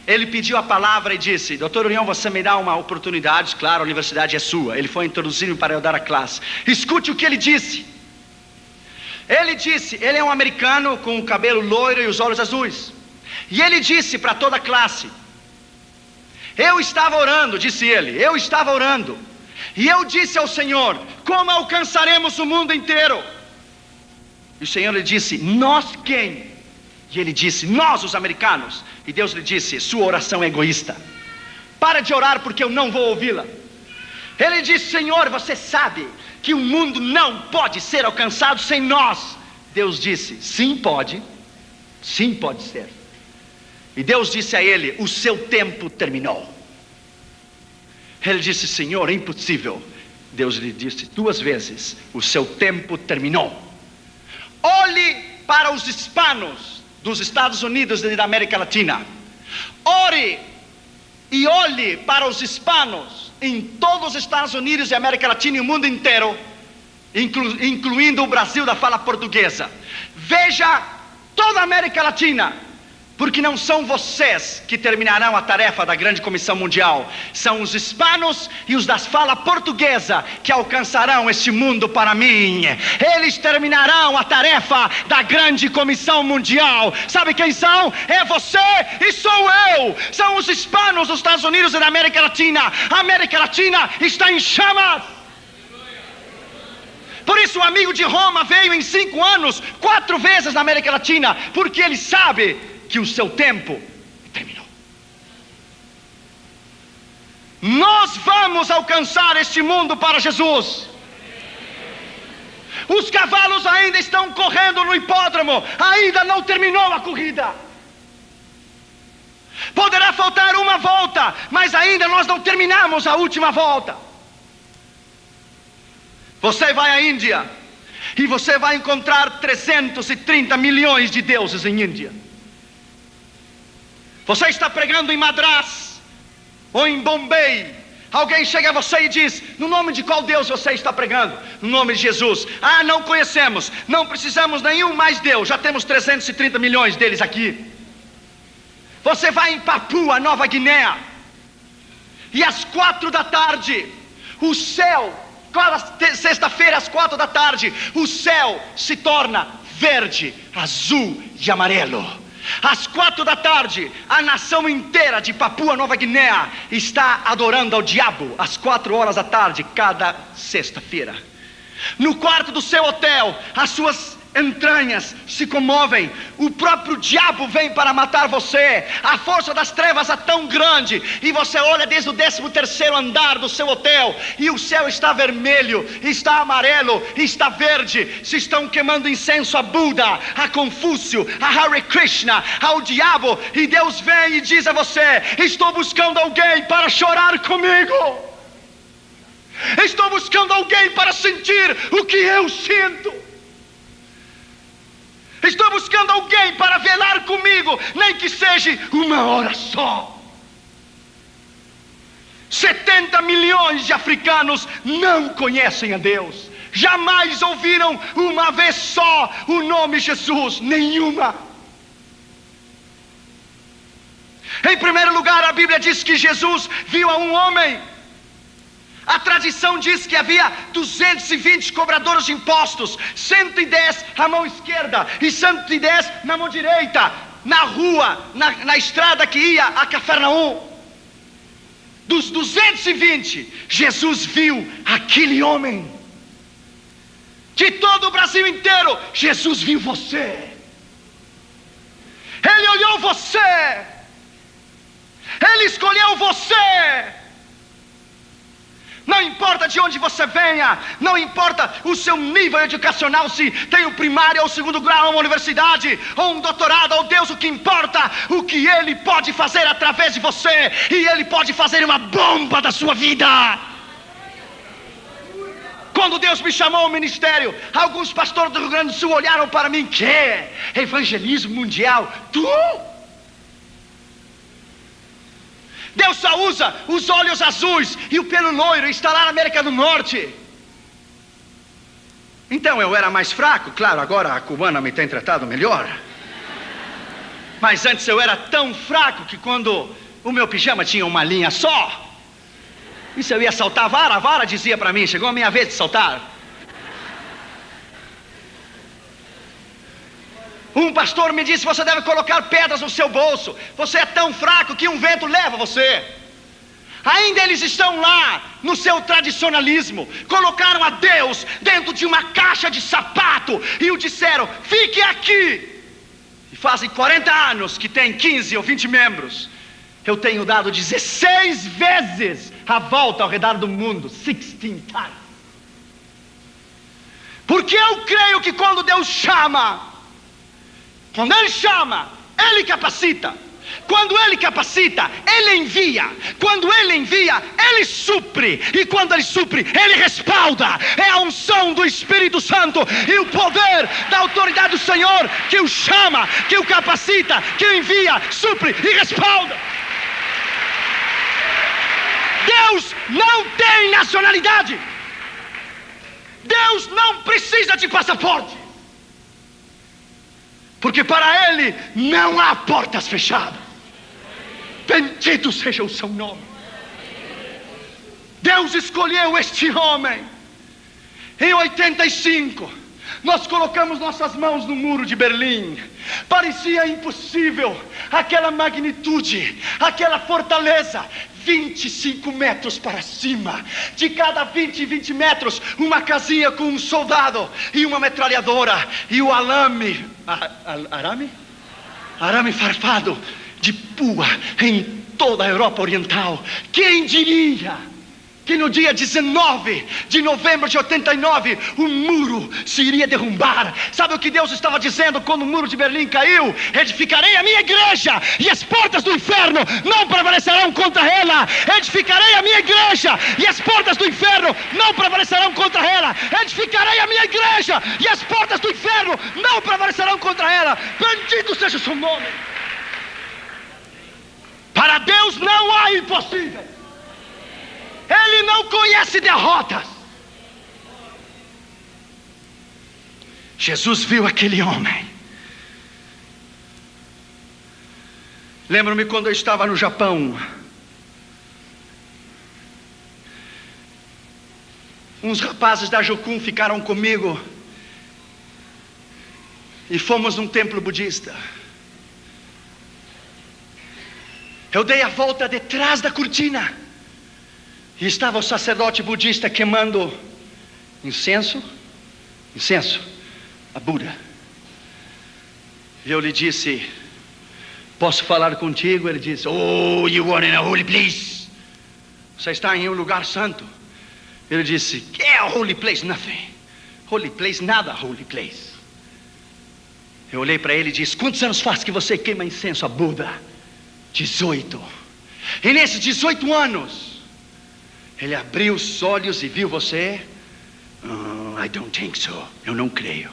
ele pediu a palavra e disse: Dr. Urião, você me dá uma oportunidade? Claro, a universidade é sua. Ele foi introduzir-me para eu dar a classe. Escute o que ele disse. Ele disse, ele é um americano com o cabelo loiro e os olhos azuis. E ele disse para toda a classe: eu estava orando, disse ele, eu estava orando. E eu disse ao Senhor: como alcançaremos o mundo inteiro? E o Senhor lhe disse: nós quem? E ele disse: nós, os americanos. E Deus lhe disse: sua oração é egoísta. Para de orar porque eu não vou ouvi-la. Ele disse: Senhor, você sabe que o mundo não pode ser alcançado sem nós. Deus disse: sim pode ser. E Deus disse a ele: o seu tempo terminou. Ele disse: Senhor, é impossível. Deus lhe disse 2 vezes: o seu tempo terminou. Olhe para os hispanos dos Estados Unidos e da América Latina. Ore e olhe para os hispanos em todos os Estados Unidos e América Latina e o mundo inteiro, incluindo o Brasil da fala portuguesa. Veja toda a América Latina. Porque não são vocês que terminarão a tarefa da grande comissão mundial. São os hispanos e os da fala portuguesa que alcançarão este mundo para mim. Eles terminarão a tarefa da grande comissão mundial. Sabe quem são? É você e sou eu. São os hispanos dos Estados Unidos e da América Latina. A América Latina está em chamas. Por isso o amigo de Roma veio em 5 anos 4 vezes na América Latina. Porque ele sabe que o seu tempo terminou. Nós vamos alcançar este mundo para Jesus. Os cavalos ainda estão correndo no hipódromo, ainda não terminou a corrida. Poderá faltar uma volta, mas ainda nós não terminamos a última volta. Você vai à Índia e você vai encontrar 330 milhões de deuses em Índia. Você está pregando em Madras ou em Bombay. Alguém chega a você e diz: no nome de qual Deus você está pregando? No nome de Jesus. Ah, não conhecemos, não precisamos nenhum mais Deus, já temos 330 milhões deles aqui. Você vai em Papua Nova Guiné e às 4 da tarde o céu, sexta-feira às 4 da tarde, o céu se torna verde, azul e amarelo. Às 4 da tarde, a nação inteira de Papua Nova Guiné está adorando ao diabo às 4 horas da tarde, cada sexta-feira. No quarto do seu hotel, as suas entranhas se comovem. O próprio diabo vem para matar você. A força das trevas é tão grande, e você olha desde o 13º andar do seu hotel, e o céu está vermelho, está amarelo, está verde. Se estão queimando incenso a Buda, a Confúcio, a Hare Krishna, ao diabo. E Deus vem e diz a você: estou buscando alguém para chorar comigo. Estou buscando alguém para sentir o que eu sinto. Estou buscando alguém para velar comigo, nem que seja 1 hora só. 70 milhões de africanos não conhecem a Deus. Jamais ouviram uma vez só o nome Jesus. Nenhuma. Em primeiro lugar, a Bíblia diz que Jesus viu a um homem. A tradição diz que havia 220 cobradores de impostos, 110 à mão esquerda e 110 na mão direita, na rua, na estrada que ia a Cafarnaum. Dos 220, Jesus viu aquele homem. De todo o Brasil inteiro, Jesus viu você. Ele olhou você. Ele escolheu você. Não importa de onde você venha, não importa o seu nível educacional, se tem o primário ou o 2º grau, uma universidade ou um doutorado, ou Deus, o que importa, o que Ele pode fazer através de você, e Ele pode fazer uma bomba da sua vida. Quando Deus me chamou ao ministério, alguns pastores do Rio Grande do Sul olharam para mim: que evangelismo mundial? Tu? Deus só usa os olhos azuis e o pelo loiro, e está lá na América do Norte. Então eu era mais fraco, claro, agora a cubana me tem tratado melhor. Mas antes eu era tão fraco que quando o meu pijama tinha uma linha só, e se eu ia saltar a vara dizia para mim: chegou a minha vez de saltar. Um pastor me disse: você deve colocar pedras no seu bolso. Você é tão fraco que um vento leva você. Ainda eles estão lá no seu tradicionalismo. Colocaram a Deus dentro de uma caixa de sapato e o disseram: fique aqui. E fazem 40 anos que tem 15 ou 20 membros. Eu tenho dado 16 vezes a volta ao redor do mundo. 16 times. Porque eu creio que quando Deus chama, quando Ele chama, Ele capacita. Quando Ele capacita, Ele envia. Quando Ele envia, Ele supre. E quando Ele supre, Ele respalda. É a unção do Espírito Santo e o poder da autoridade do Senhor que o chama, que o capacita, que o envia, supre e respalda. Deus não tem nacionalidade. Deus não precisa de passaporte. Porque para Ele não há portas fechadas. Bendito seja o seu nome. Deus escolheu este homem. Em 85, nós colocamos nossas mãos no muro de Berlim. Parecia impossível aquela magnitude, aquela fortaleza. 25 metros para cima. De cada 20 metros, uma casinha com um soldado e uma metralhadora. E o arame farpado de pua em toda a Europa Oriental. Quem diria que no dia 19 de novembro de 89 o muro se iria derrubar? Sabe o que Deus estava dizendo quando o muro de Berlim caiu? Edificarei a minha igreja e as portas do inferno não prevalecerão contra ela. Edificarei a minha igreja e as portas do inferno não prevalecerão contra ela. Edificarei a minha igreja e as portas do inferno não prevalecerão contra ela. Bendito seja o seu nome. Para Deus não há impossível. Ele não conhece derrotas. Jesus viu aquele homem. Lembro-me quando eu estava no Japão. Uns rapazes da Jokun ficaram comigo. E fomos num templo budista. Eu dei a volta detrás da cortina. E estava o sacerdote budista queimando incenso a Buda. E eu lhe disse: posso falar contigo? Ele disse: oh, you are in a holy place. Você está em um lugar santo. Ele disse: que é a holy place? Nothing. Holy place, nada holy place. Eu olhei para ele e disse: quantos anos faz que você queima incenso a Buda? 18. E nesses 18 anos, ele abriu os olhos e viu você? I don't think so. Eu não creio.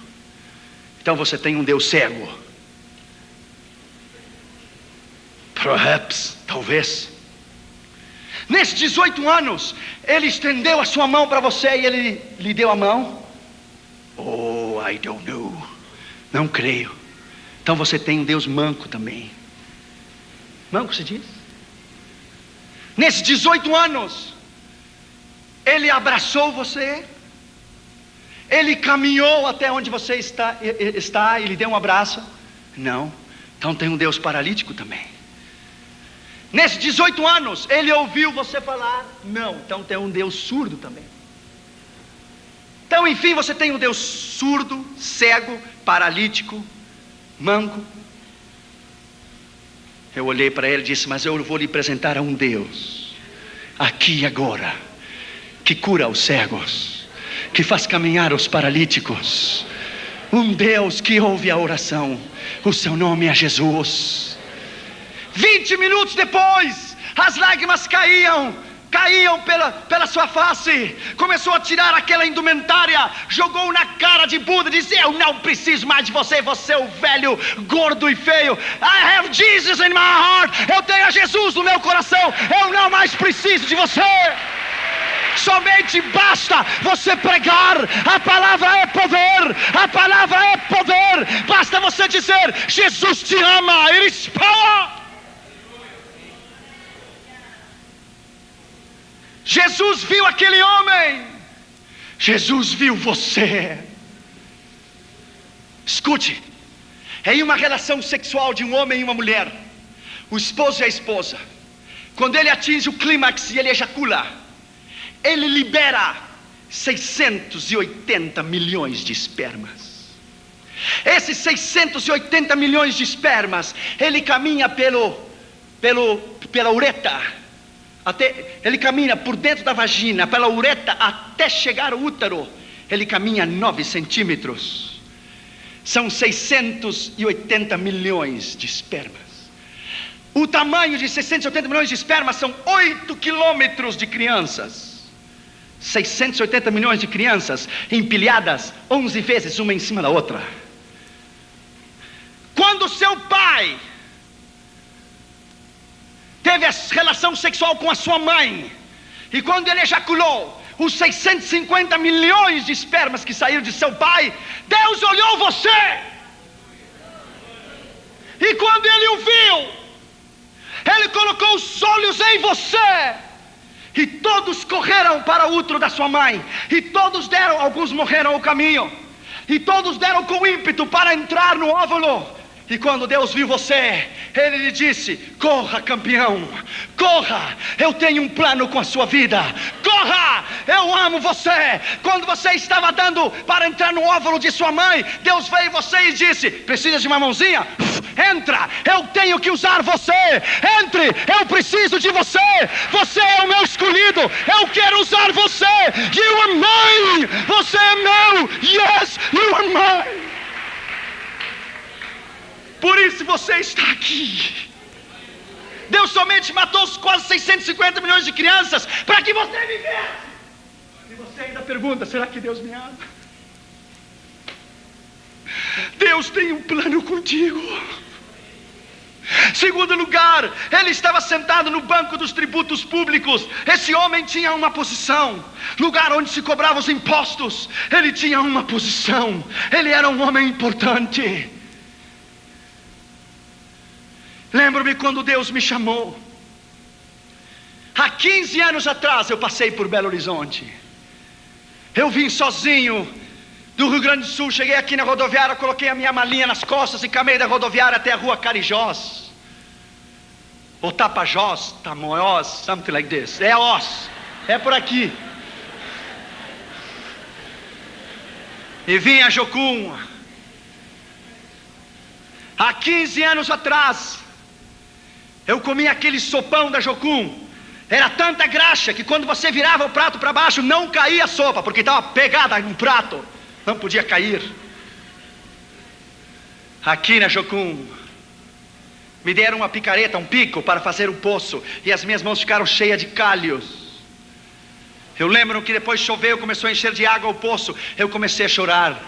Então você tem um Deus cego. Perhaps, talvez. Nesses 18 anos, ele estendeu a sua mão para você e ele lhe deu a mão. Oh, I don't know. Não creio. Então você tem um Deus manco também. Manco se diz? Nesses 18 anos, ele abraçou você. Ele caminhou até onde você está e lhe deu um abraço? Não. Então tem um Deus paralítico também. Nesses 18 anos, ele ouviu você falar? Não. Então tem um Deus surdo também. Então, enfim, você tem um Deus surdo, cego, paralítico, manco. Eu olhei para ele e disse: mas eu vou lhe apresentar a um Deus, aqui e agora, que cura os cegos, que faz caminhar os paralíticos. Um Deus que ouve a oração. O seu nome é Jesus. 20 minutos depois, as lágrimas caíam pela sua face. Começou a tirar aquela indumentária, jogou na cara de Buda, disse: eu não preciso mais de você, você é o velho, gordo e feio. I have Jesus in my heart. Eu tenho a Jesus no meu coração. Eu não mais preciso de você. Somente basta você pregar. A palavra é poder. A palavra é poder. Basta você dizer: Jesus te ama. It is power. Jesus viu aquele homem. Jesus viu você. Escute. Em uma relação sexual de um homem e uma mulher, o esposo e a esposa, quando ele atinge o clímax e ele ejacula, ele libera 680 milhões de espermas. Esses 680 milhões de espermas, ele caminha pela uretra. Ele caminha por dentro da vagina, pela uretra, até chegar ao útero. Ele caminha 9 centímetros. São 680 milhões de espermas. O tamanho de 680 milhões de espermas são 8 quilômetros de crianças. 680 milhões de crianças empilhadas 11 vezes uma em cima da outra. Quando seu pai teve a relação sexual com a sua mãe, e quando ele ejaculou, os 650 milhões de espermas que saíram de seu pai, Deus olhou você, e quando ele o viu, ele colocou os olhos em você, e todos correram para o útero da sua mãe, e todos deram, alguns morreram ao caminho, e todos deram com ímpeto para entrar no óvulo. E quando Deus viu você, Ele lhe disse: corra, campeão, corra, eu tenho um plano com a sua vida, corra, eu amo você. Quando você estava dando para entrar no óvulo de sua mãe, Deus veio em você e disse: precisa de uma mãozinha? Entra, eu tenho que usar você. Entre, eu preciso de você. Você é o meu escolhido, eu quero usar você. You are mine, você é meu. Yes, you are mine. Por isso você está aqui. Deus somente matou os quase 650 milhões de crianças para que você vivesse. E você ainda pergunta: será que Deus me ama? Deus tem um plano contigo. Segundo lugar, ele estava sentado no banco dos tributos públicos. Esse homem tinha uma posição, lugar onde se cobravam os impostos. Ele tinha uma posição, ele era um homem importante. Lembro-me quando Deus me chamou. Há 15 anos atrás eu passei por Belo Horizonte. Eu vim sozinho do Rio Grande do Sul. Cheguei aqui na rodoviária, coloquei a minha malinha nas costas e caminhei da rodoviária até a rua Carijós, ou Tapajós, Tamoiós, something like this. É Os, é por aqui. E vim a Jocum, Há 15 anos atrás, eu comia aquele sopão da Jocum. Era tanta graxa que quando você virava o prato para baixo, não caía a sopa, porque estava pegada no prato, não podia cair. Aqui na Jocum, me deram uma picareta, um pico para fazer um poço, e as minhas mãos ficaram cheias de calhos. Eu lembro que depois choveu, começou a encher de água o poço, eu comecei a chorar.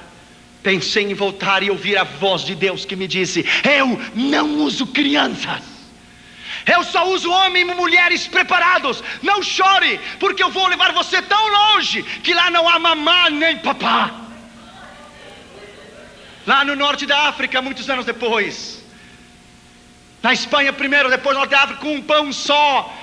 Pensei em voltar e ouvir a voz de Deus que me disse: eu não uso crianças, eu só uso homens e mulheres preparados. Não chore, porque eu vou levar você tão longe que lá não há mamá nem papá. Lá no norte da África, muitos anos depois, na Espanha primeiro, depois no norte da África, com um pão só,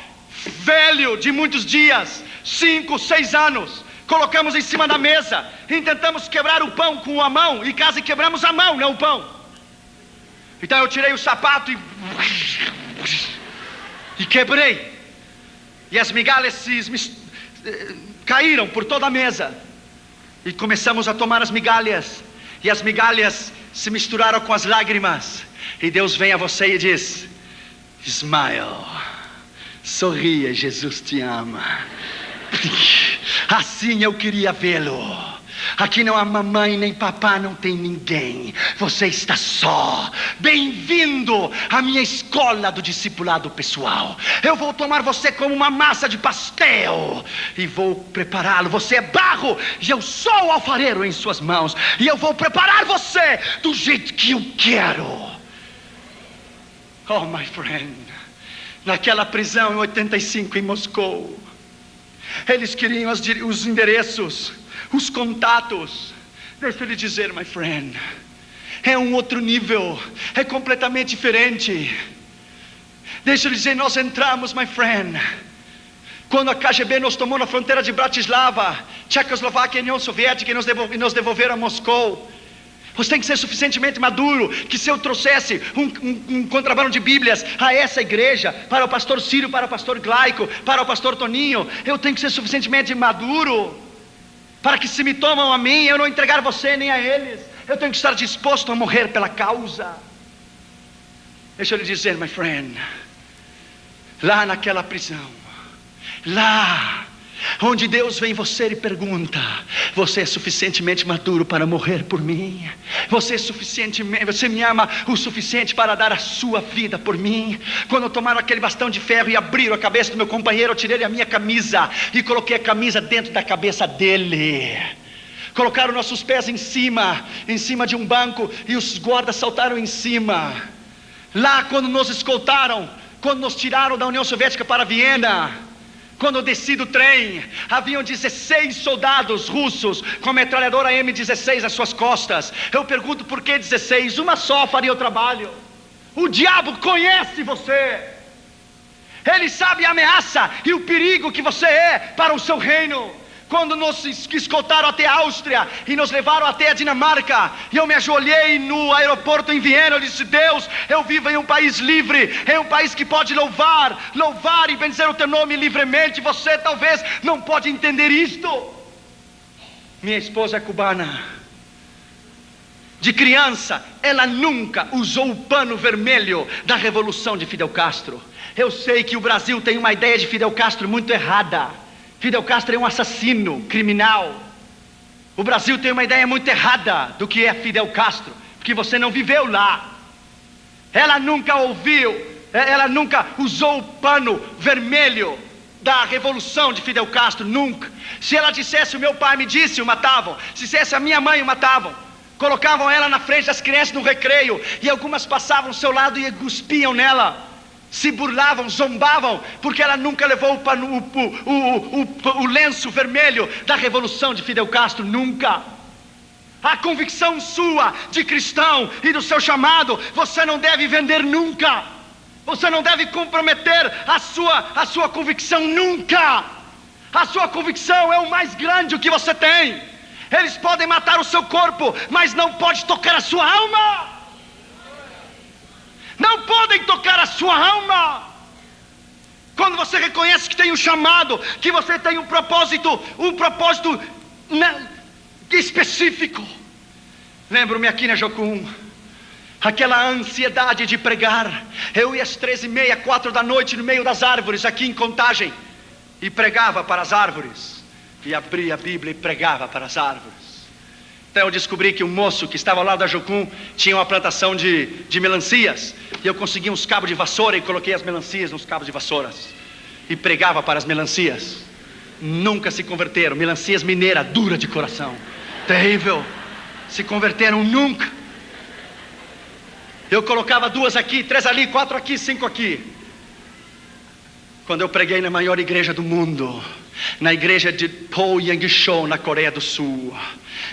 velho de muitos dias, 5, 6 anos, colocamos em cima da mesa e tentamos quebrar o pão com a mão, e quase quebramos a mão, não o pão. Então eu tirei o sapato e quebrei, e as migalhas caíram por toda a mesa, e começamos a tomar as migalhas, e as migalhas se misturaram com as lágrimas, e Deus vem a você e diz: smile, sorria, Jesus te ama. Assim eu queria vê-lo. Aqui não há mamãe nem papá, não tem ninguém. Você está só. Bem-vindo à minha escola do discipulado pessoal. Eu vou tomar você como uma massa de pastel e vou prepará-lo. Você é barro e eu sou o alfareiro em suas mãos, e eu vou preparar você do jeito que eu quero. Oh, my friend, naquela prisão em 85 em Moscou, eles queriam os endereços, os contatos. Deixa eu lhe dizer, my friend, é um outro nível, é completamente diferente. Deixa eu lhe dizer, nós entramos, my friend, quando a KGB nos tomou na fronteira de Bratislava, Tchecoslováquia e União Soviética, e nos devolveram a Moscou. Você tem que ser suficientemente maduro, que se eu trouxesse um contrabando de Bíblias a essa igreja, para o pastor Círio, para o pastor Glaico, para o pastor Toninho, eu tenho que ser suficientemente maduro, para que se me tomam a mim, eu não entregar você nem a eles. Eu tenho que estar disposto a morrer pela causa. Deixa eu lhe dizer, my friend, lá naquela prisão, lá onde Deus vem você e pergunta: você é suficientemente maduro para morrer por mim? Você me ama o suficiente para dar a sua vida por mim? Quando tomaram aquele bastão de ferro e abriram a cabeça do meu companheiro, eu tirei a minha camisa e coloquei a camisa dentro da cabeça dele. Colocaram nossos pés em cima de um banco, e os guardas saltaram em cima. Lá quando nos escoltaram, quando nos tiraram da União Soviética para Viena, quando eu desci do trem, haviam 16 soldados russos com a metralhadora M16 às suas costas. Eu pergunto, por que 16? Uma só faria o trabalho. O diabo conhece você. Ele sabe a ameaça e o perigo que você é para o seu reino. Quando nos escoltaram até a Áustria e nos levaram até a Dinamarca, e eu me ajoelhei no aeroporto em Viena, eu disse: Deus, eu vivo em um país livre, em um país que pode louvar e benzer o teu nome livremente. Você talvez não pode entender isto. Minha esposa é cubana. De criança, ela nunca usou o pano vermelho da revolução de Fidel Castro. Eu sei que o Brasil tem uma ideia de Fidel Castro muito errada. Fidel Castro é um assassino, criminal. O Brasil tem uma ideia muito errada do que é Fidel Castro, porque você não viveu lá. Ela nunca usou o pano vermelho da revolução de Fidel Castro, nunca. Se ela dissesse: o meu pai me disse, o matavam. Se dissesse: a minha mãe, o matavam. Colocavam ela na frente das crianças no recreio, e algumas passavam ao seu lado e cuspiam nela. Se burlavam, zombavam, porque ela nunca levou o lenço vermelho da revolução de Fidel Castro, nunca. A convicção sua de cristão e do seu chamado, você não deve vender nunca. Você não deve comprometer a sua convicção nunca. A sua convicção é o mais grande que você tem. Eles podem matar o seu corpo, mas não pode tocar a sua alma. Não podem tocar a sua alma. Quando você reconhece que tem um chamado, que você tem um propósito específico. Lembro-me aqui na Jocum, aquela ansiedade de pregar. Eu ia às 13h30, 4 da noite, no meio das árvores, aqui em Contagem, e pregava para as árvores, e abria a Bíblia e pregava para as árvores. Então eu descobri que o moço que estava ao lado da Jocum tinha uma plantação de melancias, e eu consegui uns cabos de vassoura e coloquei as melancias nos cabos de vassouras, e pregava para as melancias. Nunca se converteram. Melancias mineiras, dura de coração, terrível. Se converteram nunca. Eu colocava 2 aqui, 3 ali, 4 aqui, 5 aqui. Quando eu preguei na maior igreja do mundo, na igreja de Po Yang-shou, na Coreia do Sul,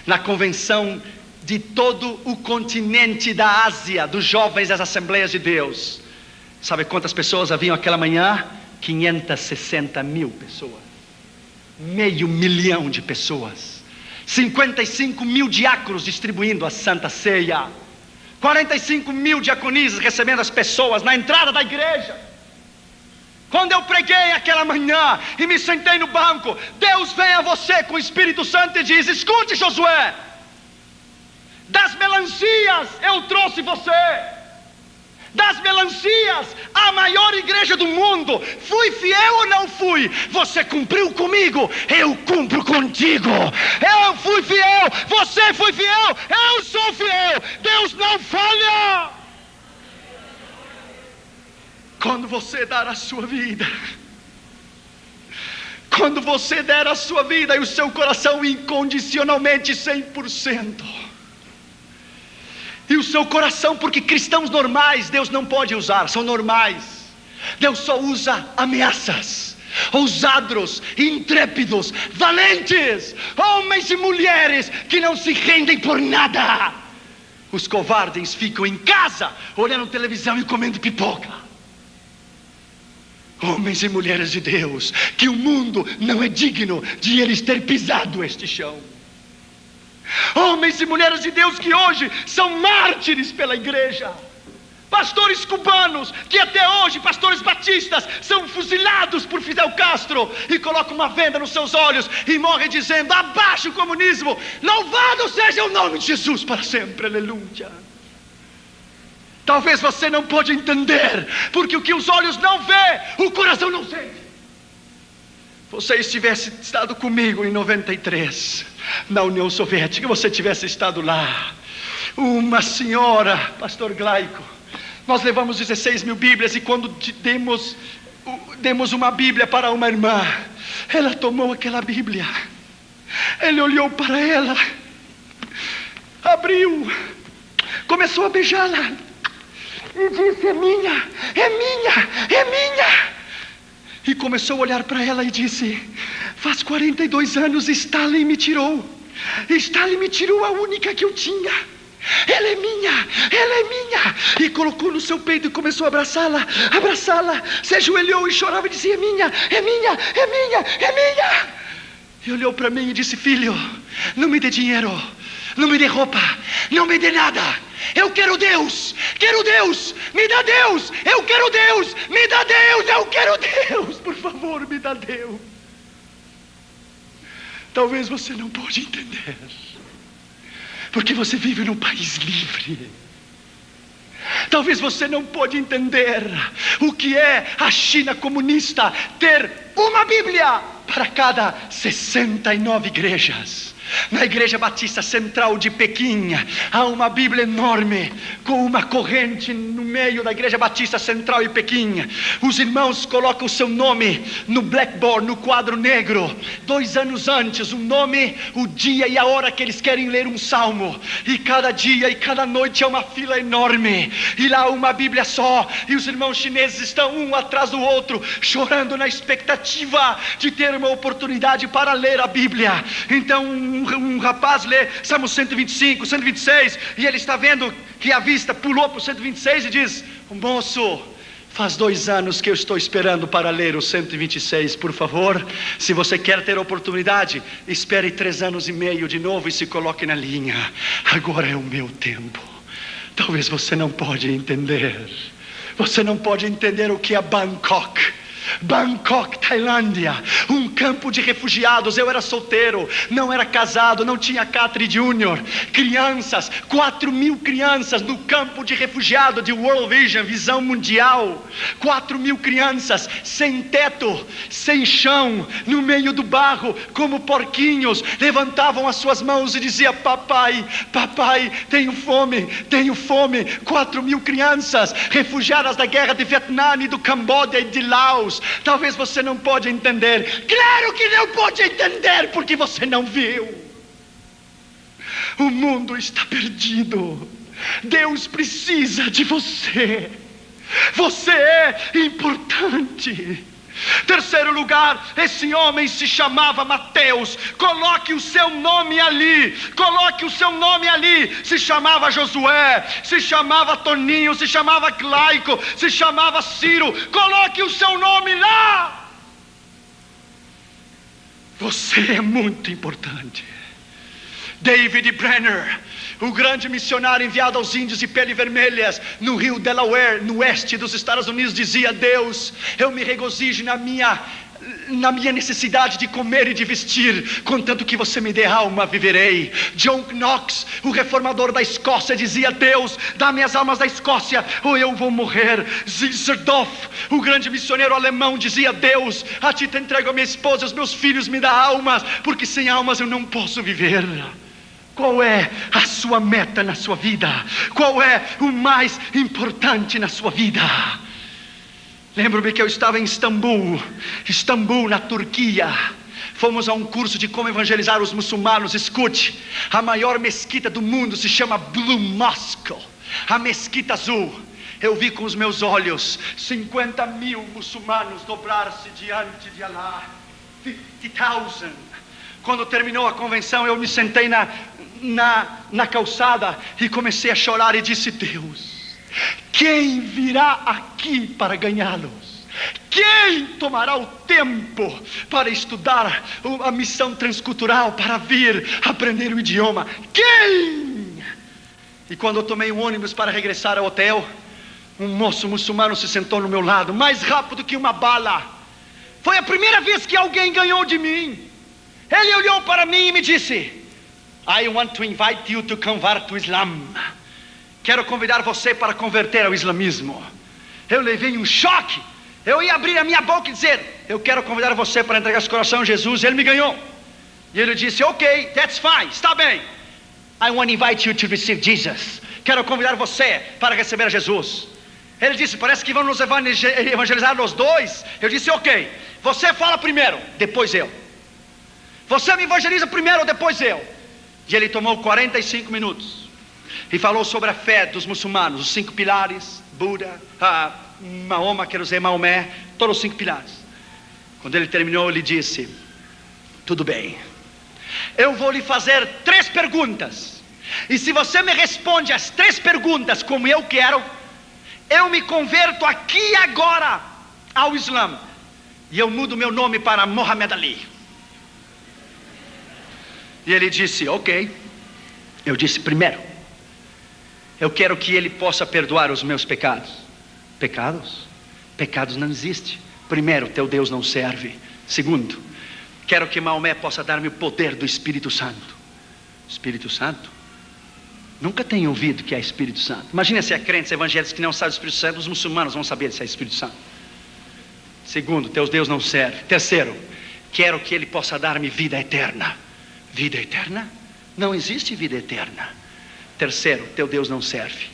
na convenção de todo o continente da Ásia, dos jovens das Assembleias de Deus, sabe quantas pessoas haviam aquela manhã? 560 mil pessoas. 500 mil de pessoas. 55 mil diáconos distribuindo a Santa Ceia. 45 mil diaconisas recebendo as pessoas na entrada da igreja. Quando eu preguei aquela manhã e me sentei no banco, Deus vem a você com o Espírito Santo e diz: escute, Josué, das melancias eu trouxe você. Das melancias, a maior igreja do mundo. Fui fiel ou não fui? Você cumpriu comigo, eu cumpro contigo. Eu fui fiel, você foi fiel, eu sou fiel. Deus não falha. Quando você dar a sua vida, quando você der a sua vida e o seu coração incondicionalmente 100%, e o seu coração, porque cristãos normais Deus não pode usar, são normais. Deus só usa ameaças, ousados, intrépidos, valentes, homens e mulheres que não se rendem por nada. Os covardes ficam em casa olhando televisão e comendo pipoca. Homens e mulheres de Deus, que o mundo não é digno de eles ter pisado este chão. Homens e mulheres de Deus que hoje são mártires pela igreja. Pastores cubanos que até hoje, pastores batistas, são fuzilados por Fidel Castro e colocam uma venda nos seus olhos e morrem dizendo: abaixo o comunismo, louvado seja o nome de Jesus para sempre, aleluia. Talvez você não pode entender, porque o que os olhos não vê, o coração não sente. Você tivesse estado comigo em 93, na União Soviética, você tivesse estado lá, uma senhora, pastor Glaico, nós levamos 16 mil Bíblias, e quando demos uma Bíblia para uma irmã, ela tomou aquela Bíblia, ele olhou para ela, abriu, começou a beijá-la, e disse: é minha, é minha, é minha. E começou a olhar para ela e disse: faz 42 anos Stalin me tirou. Stalin me tirou a única que eu tinha. Ela é minha, ela é minha. E colocou no seu peito e começou a abraçá-la, abraçá-la. Se ajoelhou e chorava e dizia: é minha, é minha, é minha, é minha. E olhou para mim e disse: filho, não me dê dinheiro, não me dê roupa, não me dê nada. Eu quero Deus, me dá Deus, eu quero Deus, me dá Deus, eu quero Deus, por favor, me dá Deus. Talvez você não pode entender, porque você vive num país livre. Talvez você não pode entender o que é a China comunista ter uma Bíblia para cada 69 igrejas. Na Igreja Batista Central de Pequim há uma Bíblia enorme com uma corrente no meio da Igreja Batista Central de Pequim. Os irmãos colocam o seu nome no blackboard, no quadro negro, 2 anos antes, o nome, o dia e a hora que eles querem ler um salmo. E cada dia e cada noite é uma fila enorme, e lá uma Bíblia só, e os irmãos chineses estão um atrás do outro, chorando na expectativa de ter uma oportunidade para ler a Bíblia. Então um rapaz lê Salmo 125, 126, e ele está vendo que a vista pulou para o 126 e diz: moço, faz 2 anos que eu estou esperando para ler o 126, por favor, se você quer ter oportunidade, espere 3 anos e meio de novo e se coloque na linha. Agora é o meu tempo. Talvez você não pode entender. Você não pode entender o que é Bangkok, Tailândia, um campo de refugiados. Eu era solteiro, não era casado, não tinha Catre Júnior. Crianças, 4.000 crianças no campo de refugiado de World Vision, visão mundial. 4.000 crianças, sem teto, sem chão, no meio do barro, como porquinhos, levantavam as suas mãos e diziam: papai, papai, tenho fome, tenho fome. 4.000 crianças, refugiadas da guerra de Vietnã e do Camboja e de Laos. Talvez você não pode entender. Claro que não pode entender, porque você não viu. O mundo está perdido. Deus precisa de você. Você é importante. Terceiro lugar, esse homem se chamava Mateus. Coloque o seu nome ali. Coloque o seu nome ali. Se chamava Josué, se chamava Toninho, se chamava Claico, se chamava Ciro. Coloque o seu nome lá. Você é muito importante. David Brenner, o grande missionário enviado aos índios de pele vermelhas no rio Delaware, no oeste dos Estados Unidos, dizia: Deus, eu me regozijo na minha necessidade de comer e de vestir, contanto que você me dê alma, viverei. John Knox, o reformador da Escócia, dizia: Deus, dá-me as almas da Escócia ou eu vou morrer. Zizerdorf, o grande missionário alemão, dizia: Deus, a ti te entrego a minha esposa, os meus filhos, me dá almas, porque sem almas eu não posso viver. Qual é a sua meta na sua vida? Qual é o mais importante na sua vida? Lembro-me que eu estava em Istambul, na Turquia. Fomos a um curso de como evangelizar os muçulmanos. Escute, a maior mesquita do mundo se chama Blue Mosque, a mesquita azul. Eu vi com os meus olhos 50.000 muçulmanos dobrar-se diante de Allah. 50,000. Quando terminou a convenção, eu me sentei na calçada e comecei a chorar e disse: Deus, quem virá aqui para ganhá-los? Quem tomará o tempo para estudar a missão transcultural, para vir aprender o idioma? Quem? E quando eu tomei um ônibus para regressar ao hotel, um moço muçulmano se sentou no meu lado, mais rápido que uma bala. Foi a primeira vez que alguém ganhou de mim. Ele olhou para mim e me disse: I want to invite you to convert to Islam. Quero convidar você para converter ao islamismo. Eu levei um choque. Eu ia abrir a minha boca e dizer: eu quero convidar você para entregar seu coração a Jesus. Ele me ganhou. E ele disse: ok, that's fine, está bem. I want to invite you to receive Jesus. Quero convidar você para receber a Jesus. Ele disse: parece que vão nos evangelizar os dois. Eu disse: ok, você fala primeiro, depois eu. Você me evangeliza primeiro, depois eu. E ele tomou 45 minutos e falou sobre a fé dos muçulmanos, os 5 pilares, Buda, Mahoma, quero dizer Maomé, todos os 5 pilares. Quando ele terminou, ele disse: tudo bem, eu vou lhe fazer 3 perguntas, e se você me responde as 3 perguntas como eu quero, eu me converto aqui e agora ao Islã, e eu mudo meu nome para Muhammad Ali. E ele disse: ok. Eu disse: primeiro, eu quero que ele possa perdoar os meus pecados. Pecados? Pecados não existem. Primeiro, teu Deus não serve. Segundo, quero que Maomé possa dar-me o poder do Espírito Santo. Espírito Santo? Nunca tenho ouvido que é Espírito Santo. Imagina se há crentes evangélicos que não sabem do Espírito Santo, os muçulmanos vão saber se é Espírito Santo. Segundo, teu Deus não serve. Terceiro, quero que ele possa dar-me vida eterna. Vida eterna? Não existe vida eterna. Terceiro, teu Deus não serve.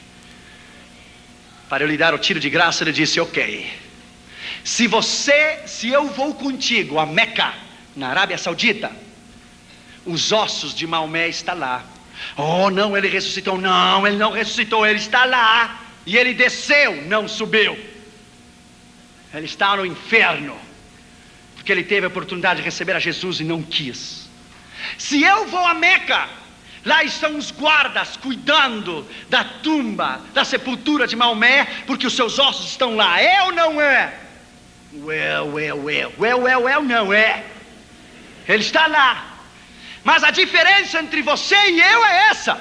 Para eu lhe dar o tiro de graça, ele disse: ok, se eu vou contigo a Meca, na Arábia Saudita, os ossos de Maomé estão lá. Oh não, ele ressuscitou. Não, ele não ressuscitou, ele está lá. E ele desceu, não subiu. Ele está no inferno, porque ele teve a oportunidade de receber a Jesus e não quis. Se eu vou a Meca, lá estão os guardas cuidando da tumba, da sepultura de Maomé, porque os seus ossos estão lá. É ou não é? Não é. Ele está lá. Mas a diferença entre você e eu é essa: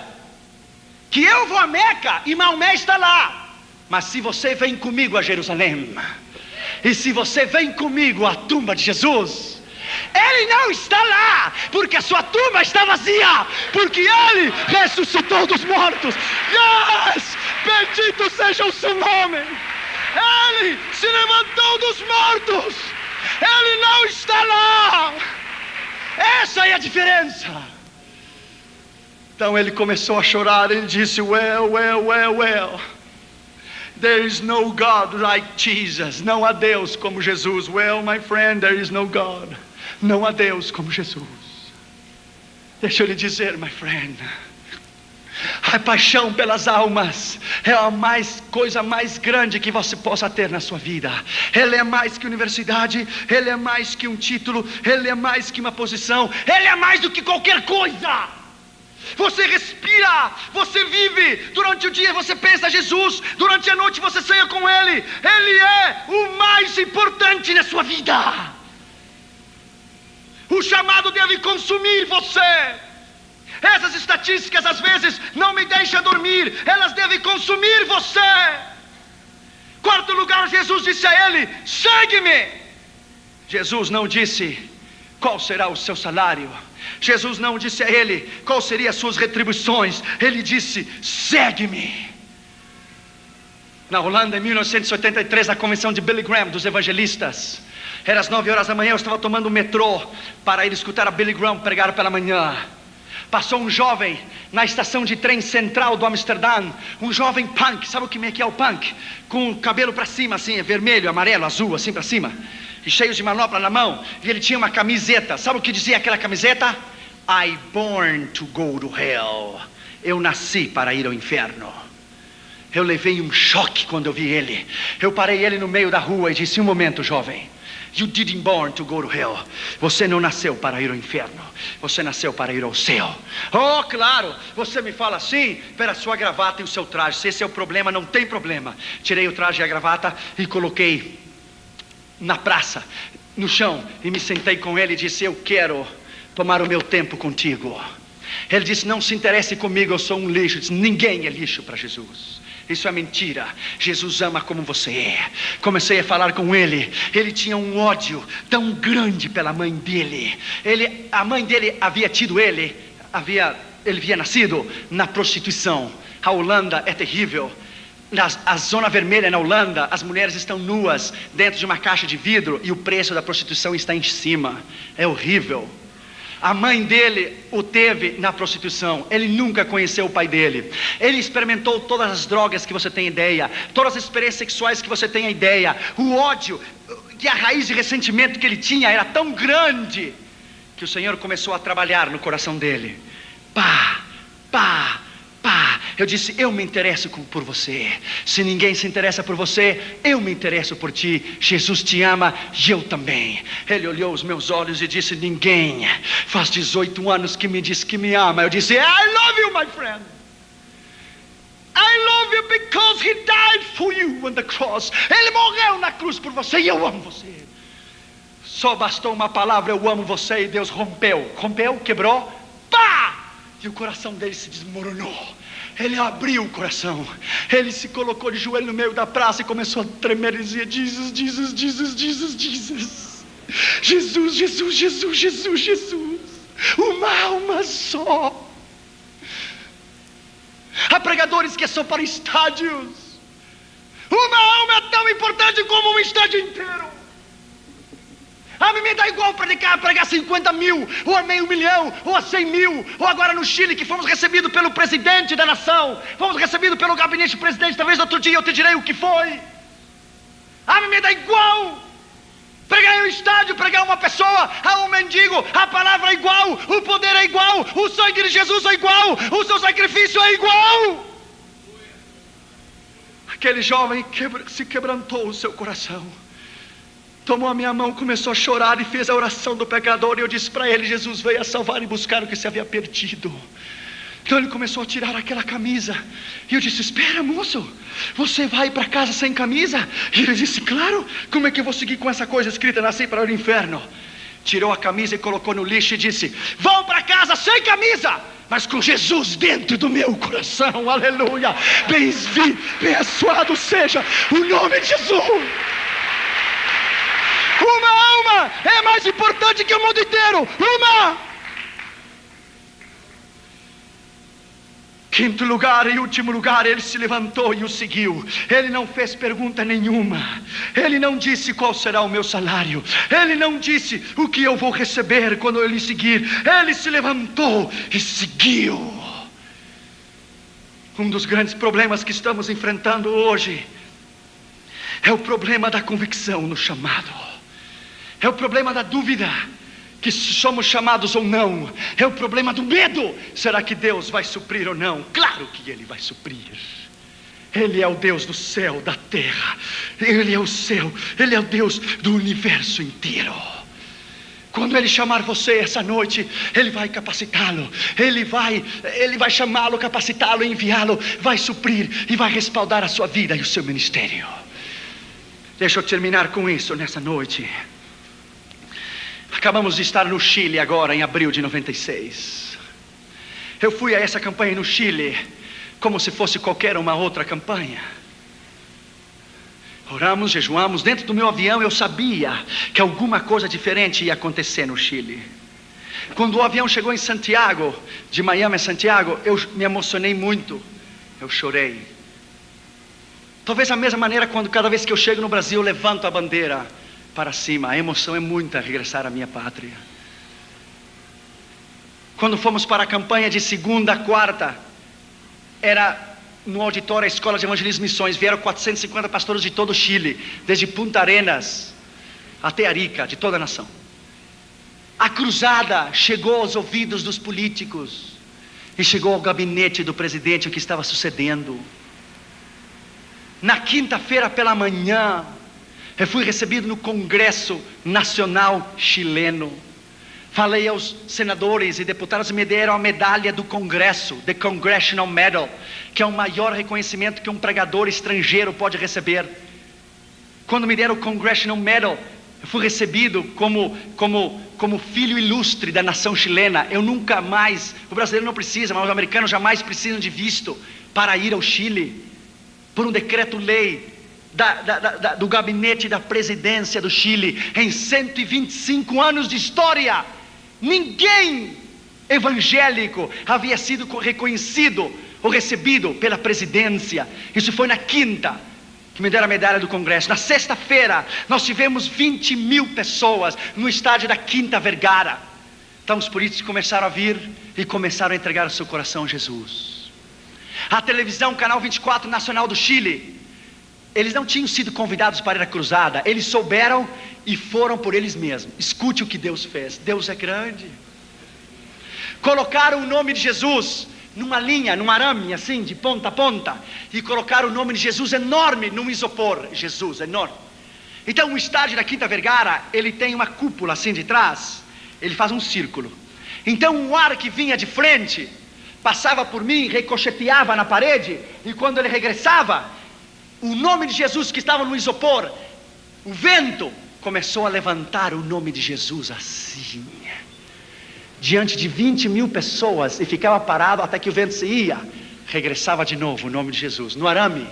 que eu vou a Meca e Maomé está lá. Mas se você vem comigo a Jerusalém, e se você vem comigo à tumba de Jesus, Ele não está lá, porque a sua tumba está vazia, porque Ele ressuscitou dos mortos. Yes! Bendito seja o seu nome. Ele se levantou dos mortos. Ele não está lá. Essa é a diferença. Então ele começou a chorar. Ele disse: well. There is no God like Jesus. Não há Deus como Jesus. Well, my friend, there is no God. Não há Deus como Jesus. Deixa eu lhe dizer, my friend, a paixão pelas almas é a coisa mais grande que você possa ter na sua vida. Ele é mais que universidade, ele é mais que um título, ele é mais que uma posição, ele é mais do que qualquer coisa. Você respira, você vive. Durante o dia você pensa em Jesus, durante a noite você sonha com Ele. Ele é o mais importante na sua vida. O chamado deve consumir você. Essas estatísticas às vezes não me deixam dormir. Elas devem consumir você. Quarto lugar, Jesus disse a ele: segue-me. Jesus não disse qual será o seu salário. Jesus não disse a ele qual seriam as suas retribuições. Ele disse: segue-me. Na Holanda, em 1983, na convenção de Billy Graham, dos evangelistas, era às 9 horas da manhã. Eu estava tomando o metrô para ir escutar a Billy Graham pregar pela manhã. Passou um jovem na estação de trem central do Amsterdã. Um jovem punk. Sabe o que é o punk? Com o cabelo para cima, assim, vermelho, amarelo, azul, assim para cima, e cheio de manopla na mão. E ele tinha uma camiseta. Sabe o que dizia aquela camiseta? I born to go to hell. Eu nasci para ir ao inferno. Eu levei um choque quando eu vi ele. Eu parei ele no meio da rua e disse: um momento, jovem. You didn't born to go to hell. Você não nasceu para ir ao inferno. Você nasceu para ir ao céu. Oh, claro, você me fala assim pela sua gravata e o seu traje. Se esse é o problema, não tem problema. Tirei o traje e a gravata e coloquei na praça, no chão, e me sentei com ele e disse: eu quero tomar o meu tempo contigo. Ele disse: não se interesse comigo, eu sou um lixo. Eu disse: ninguém é lixo para Jesus. Isso é mentira. Jesus ama como você é. Comecei a falar com ele. Ele tinha um ódio tão grande pela mãe dele. A mãe dele havia tido ele havia nascido na prostituição. A Holanda é terrível. A zona vermelha na Holanda, as mulheres estão nuas dentro de uma caixa de vidro e o preço da prostituição está em cima. É horrível. A mãe dele o teve na prostituição. Ele nunca conheceu o pai dele. Ele experimentou todas as drogas que você tem ideia, todas as experiências sexuais que você tem ideia. O ódio e a raiz de ressentimento que ele tinha era tão grande que o Senhor começou a trabalhar no coração dele. Pá. Eu disse: eu me interesso por você. Se ninguém se interessa por você, eu me interesso por ti. Jesus te ama e eu também. Ele olhou os meus olhos e disse: ninguém faz 18 anos que me diz que me ama. Eu disse: I love you, my friend. I love you because he died for you on the cross. Ele morreu na cruz por você e eu amo você. Só bastou uma palavra: eu amo você, e Deus rompeu, quebrou, pá! E o coração dele se desmoronou. Ele abriu o coração. Ele se colocou de joelho no meio da praça e começou a tremer e dizia: Jesus, Jesus, Jesus, Jesus, Jesus. Jesus, Jesus, Jesus, Jesus, Jesus. Uma alma só. Há pregadores que são para estádios. Uma alma é tão importante como um estádio inteiro. A mim me dá igual pregar 50 mil, ou a meio milhão, ou a 100 mil, ou agora no Chile, que fomos recebidos pelo presidente da nação, fomos recebidos pelo gabinete do presidente. Talvez outro dia eu te direi o que foi. A mim me dá igual pregar em um estádio, pregar uma pessoa, a um mendigo. A palavra é igual, o poder é igual, o sangue de Jesus é igual, o seu sacrifício é igual. Aquele jovem se quebrantou o seu coração, tomou a minha mão, começou a chorar e fez a oração do pecador. E eu disse para ele: Jesus veio a salvar e buscar o que se havia perdido. Então ele começou a tirar aquela camisa. E eu disse: espera, moço, você vai para casa sem camisa? E ele disse: claro, como é que eu vou seguir com essa coisa escrita: nasci para o inferno? Tirou a camisa e colocou no lixo e disse: vão para casa sem camisa, mas com Jesus dentro do meu coração. Aleluia. Bem-abençoado seja o nome de Jesus. Uma alma é mais importante que o mundo inteiro. Uma. Quinto lugar e último lugar, ele se levantou e o seguiu. Ele não fez pergunta nenhuma. Ele não disse qual será o meu salário. Ele não disse o que eu vou receber quando eu lhe seguir. Ele se levantou e seguiu. Um dos grandes problemas que estamos enfrentando hoje é o problema da convicção no chamado. É o problema da dúvida, que se somos chamados ou não. É o problema do medo. Será que Deus vai suprir ou não? Claro que Ele vai suprir. Ele é o Deus do céu, da terra. Ele é o céu. Ele é o Deus do universo inteiro. Quando Ele chamar você essa noite, Ele vai capacitá-lo. Ele vai chamá-lo, capacitá-lo, enviá-lo. Vai suprir e vai respaldar a sua vida e o seu ministério. Deixa eu terminar com isso nessa noite. Acabamos de estar no Chile agora, em abril de 96. Eu fui a essa campanha no Chile como se fosse qualquer uma outra campanha. Oramos, jejuamos. Dentro do meu avião eu sabia que alguma coisa diferente ia acontecer no Chile. Quando o avião chegou em Santiago, de Miami a Santiago, eu me emocionei muito. Eu chorei. Talvez da mesma maneira quando cada vez que eu chego no Brasil eu levanto a bandeira para cima. A emoção é muita regressar à minha pátria. Quando fomos para a campanha de segunda a quarta, era no auditório da Escola de Evangelismo e Missões. Vieram 450 pastores de todo o Chile, desde Punta Arenas até Arica, de toda a nação. A cruzada chegou aos ouvidos dos políticos e chegou ao gabinete do presidente o que estava sucedendo. Na quinta-feira pela manhã, eu fui recebido no Congresso Nacional Chileno. Falei aos senadores e deputados e me deram a medalha do Congresso, The Congressional Medal, que é o maior reconhecimento que um pregador estrangeiro pode receber. Quando me deram o Congressional Medal, eu fui recebido como filho ilustre da nação chilena. Eu nunca mais, o brasileiro não precisa, mas os americanos jamais precisam de visto para ir ao Chile, por um decreto-lei do gabinete da presidência do Chile. Em 125 anos de história, ninguém evangélico havia sido reconhecido ou recebido pela presidência. Isso foi na quinta que me deram a medalha do Congresso. Na sexta-feira nós tivemos 20 mil pessoas no estádio da Quinta Vergara. Então os políticos começaram a vir e começaram a entregar o seu coração a Jesus. A televisão, Canal 24 Nacional do Chile, eles não tinham sido convidados para ir à cruzada. Eles souberam e foram por eles mesmos. Escute o que Deus fez. Deus é grande. Colocaram o nome de Jesus numa linha, num arame assim, de ponta a ponta, e colocaram o nome de Jesus enorme num isopor. Jesus, enorme. Então o estádio da Quinta Vergara, ele tem uma cúpula assim de trás. Ele faz um círculo. Então um ar que vinha de frente passava por mim, ricocheteava na parede, e quando ele regressava, o nome de Jesus que estava no isopor, o vento começou a levantar o nome de Jesus assim, diante de 20 mil pessoas, e ficava parado até que o vento se ia. Regressava de novo o nome de Jesus, no arame,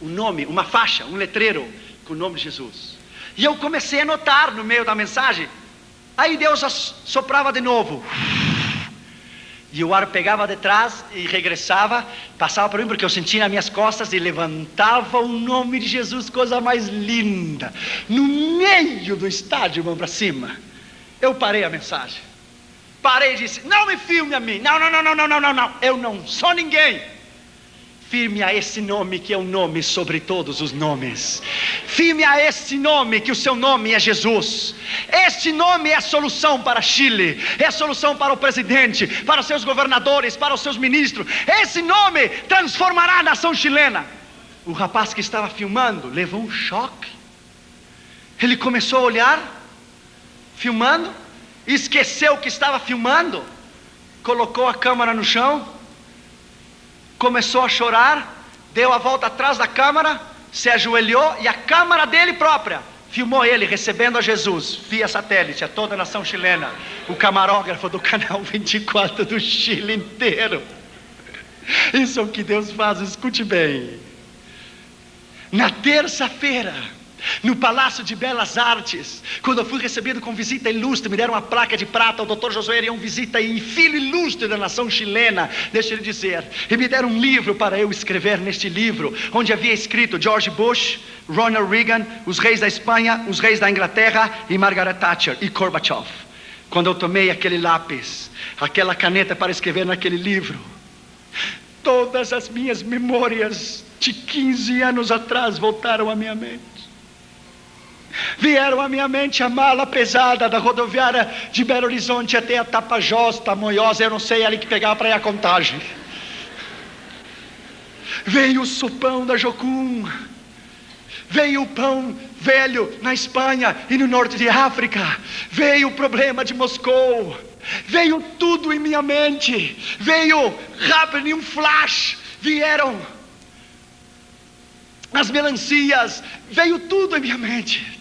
o nome, uma faixa, um letreiro com o nome de Jesus. E eu comecei a notar no meio da mensagem. Aí Deus soprava de novo, e o ar pegava de trás e regressava, passava por mim, porque eu sentia nas minhas costas, e levantava o nome de Jesus, coisa mais linda, no meio do estádio, mão para cima. Eu parei a mensagem, parei e disse: não me filme a mim, não, eu não sou ninguém. Firme a esse nome que é o nome sobre todos os nomes. Firme a esse nome que o seu nome é Jesus. Este nome é a solução para Chile, é a solução para o presidente, para os seus governadores, para os seus ministros. Esse nome transformará a nação chilena. O rapaz que estava filmando levou um choque. Ele começou a olhar, filmando, esqueceu que estava filmando, colocou a câmera no chão, começou a chorar, deu a volta atrás da câmera, se ajoelhou, e a câmera dele própria filmou ele recebendo a Jesus via satélite a toda a nação chilena. O camarógrafo do Canal 24 do Chile inteiro. Isso é o que Deus faz, escute bem. Na terça-feira, no Palácio de Belas Artes, quando eu fui recebido com visita ilustre, me deram uma placa de prata, o Dr. Josué Arião Visita, e filho ilustre da nação chilena, deixa eu lhe dizer, e me deram um livro para eu escrever neste livro, onde havia escrito George Bush, Ronald Reagan, os reis da Espanha, os reis da Inglaterra, e Margaret Thatcher, e Gorbachev. Quando eu tomei aquele lápis, aquela caneta para escrever naquele livro, todas as minhas memórias de 15 anos atrás voltaram à minha mente. Vieram à minha mente a mala pesada da rodoviária de Belo Horizonte até a Tapajós, Tamoiós, eu não sei, ali que pegava para ir a Contagem. Veio o sopão da Jocum. Veio o pão velho na Espanha e no norte de África. Veio o problema de Moscou. Veio tudo em minha mente. Veio rápido, em um flash. Vieram as melancias. Veio tudo em minha mente.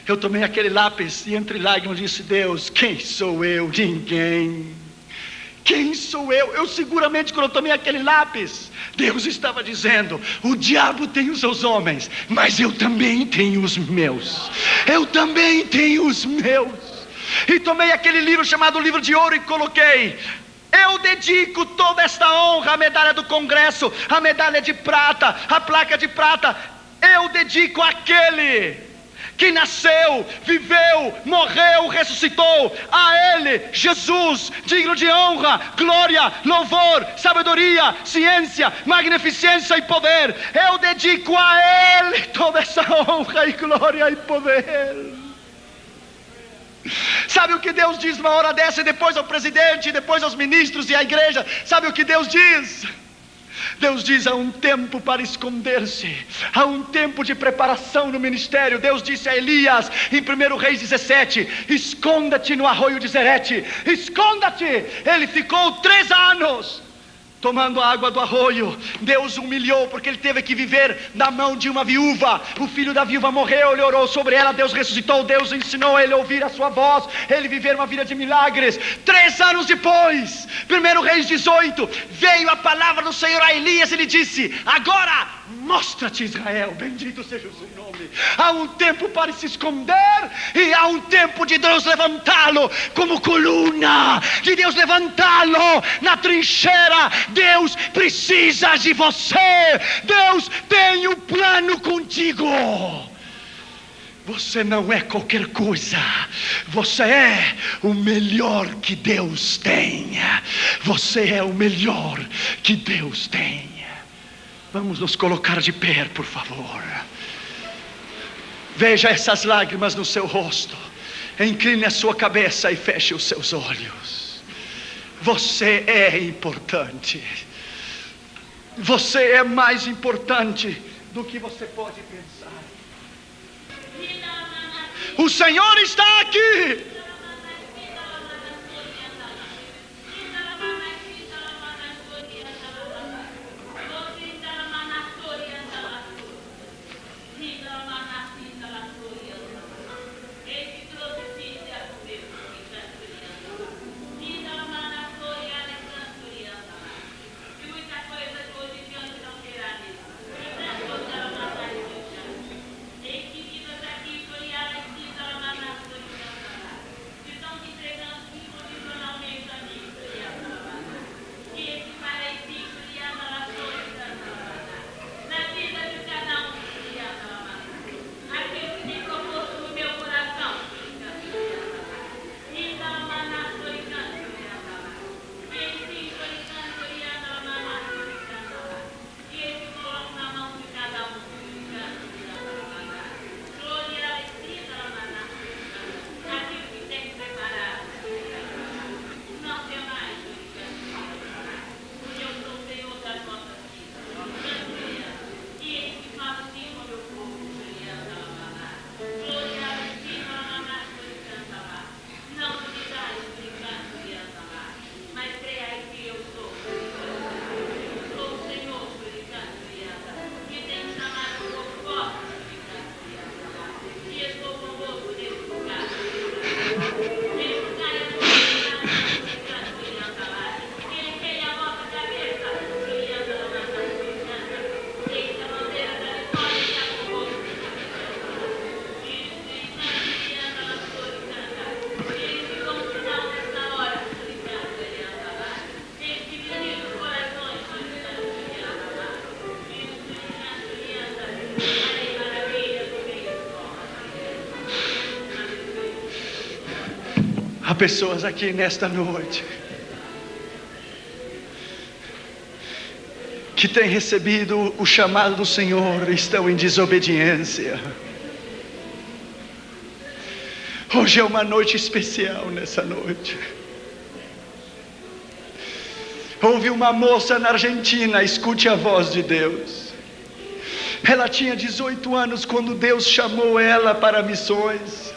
Eu tomei aquele lápis e entre lágrimas disse: Deus, quem sou eu? Ninguém. Quem sou eu? Eu seguramente, quando eu tomei aquele lápis, Deus estava dizendo: o diabo tem os seus homens, mas eu também tenho os meus. Eu também tenho os meus. E tomei aquele livro chamado Livro de Ouro e coloquei: eu dedico toda esta honra, a medalha do Congresso, a medalha de prata, a placa de prata, eu dedico àquele que nasceu, viveu, morreu, ressuscitou. A Ele, Jesus, digno de honra, glória, louvor, sabedoria, ciência, magnificência e poder. Eu dedico a Ele toda essa honra e glória e poder. Sabe o que Deus diz numa hora dessa? E depois ao presidente, depois aos ministros e à igreja. Sabe o que Deus diz? Deus diz: há um tempo para esconder-se, há um tempo de preparação no ministério. Deus disse a Elias em 1 Reis 17: esconda-te no arroio de Zerete, esconda-te. Ele ficou 3 anos tomando a água do arroio. Deus humilhou porque ele teve que viver na mão de uma viúva. O filho da viúva morreu, ele orou sobre ela, Deus ressuscitou, Deus ensinou ele a ouvir a sua voz, ele viver uma vida de milagres. 3 anos depois, 1 Reis 18, veio a palavra do Senhor a Elias. Ele disse: agora mostra-te, Israel, bendito seja o seu nome. Há um tempo para se esconder e há um tempo de Deus levantá-lo como coluna, de Deus levantá-lo na trincheira. Deus precisa de você. Deus tem um plano contigo. Você não é qualquer coisa. Você é o melhor que Deus tem. Você é o melhor que Deus tem. Vamos nos colocar de pé, por favor. Veja essas lágrimas no seu rosto. Incline a sua cabeça e feche os seus olhos. Você é importante. Você é mais importante do que você pode pensar. O Senhor está aqui. pessoas aqui nesta noite que têm recebido o chamado do Senhor e estão em desobediência. Hoje é uma noite especial. Nessa noite houve uma moça na Argentina, escute a voz de Deus. Ela tinha 18 anos quando Deus chamou ela para missões.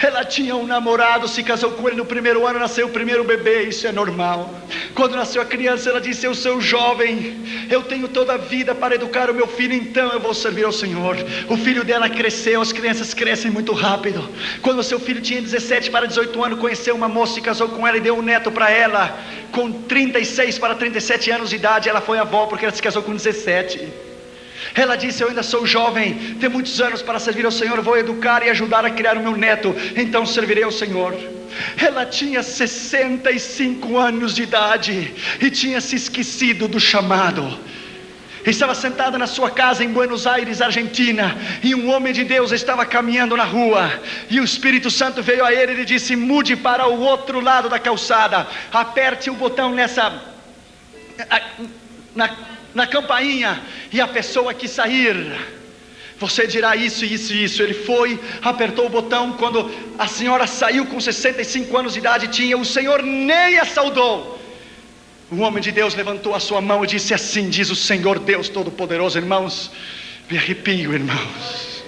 Ela tinha um namorado, se casou com ele no primeiro ano, nasceu o primeiro bebê, isso é normal. Quando nasceu a criança, ela disse: eu sou jovem, eu tenho toda a vida para educar o meu filho, então eu vou servir ao Senhor. O filho dela cresceu, as crianças crescem muito rápido. Quando o seu filho tinha 17 para 18 anos, conheceu uma moça, se casou com ela e deu um neto para ela. Com 36 para 37 anos de idade, ela foi avó, porque ela se casou com 17. Ela disse: eu ainda sou jovem, tenho muitos anos para servir ao Senhor, vou educar e ajudar a criar o meu neto, então servirei ao Senhor. Ela tinha 65 anos de idade e tinha se esquecido do chamado. Estava sentada na sua casa em Buenos Aires, Argentina, e um homem de Deus estava caminhando na rua, e o Espírito Santo veio a ele e lhe disse: mude para o outro lado da calçada, aperte o botão na campainha, e a pessoa que sair, você dirá isso, isso e isso. Ele foi, apertou o botão. Quando a senhora saiu com 65 anos de idade, o Senhor nem a saudou. O homem de Deus levantou a sua mão e disse: assim diz o Senhor Deus Todo-Poderoso. Irmãos, me arrepio, irmãos,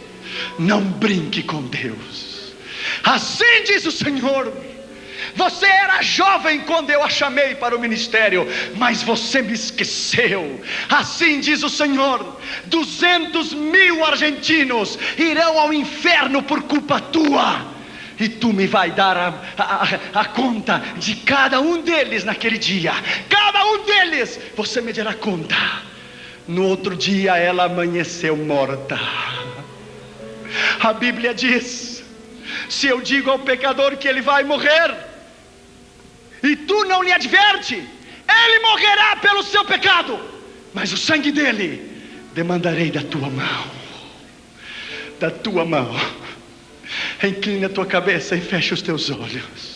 não brinque com Deus. Assim diz o Senhor: você era jovem quando eu a chamei para o ministério, mas você me esqueceu. Assim diz o Senhor: 200 mil argentinos irão ao inferno por culpa tua, e tu me vai dar a conta de cada um deles naquele dia. Cada um deles você me dará conta. No outro dia ela amanheceu morta. A Bíblia diz: se eu digo ao pecador que ele vai morrer, e tu não lhe adverte, ele morrerá pelo seu pecado, mas o sangue dele demandarei da tua mão. Da tua mão. Inclina a tua cabeça e fecha os teus olhos.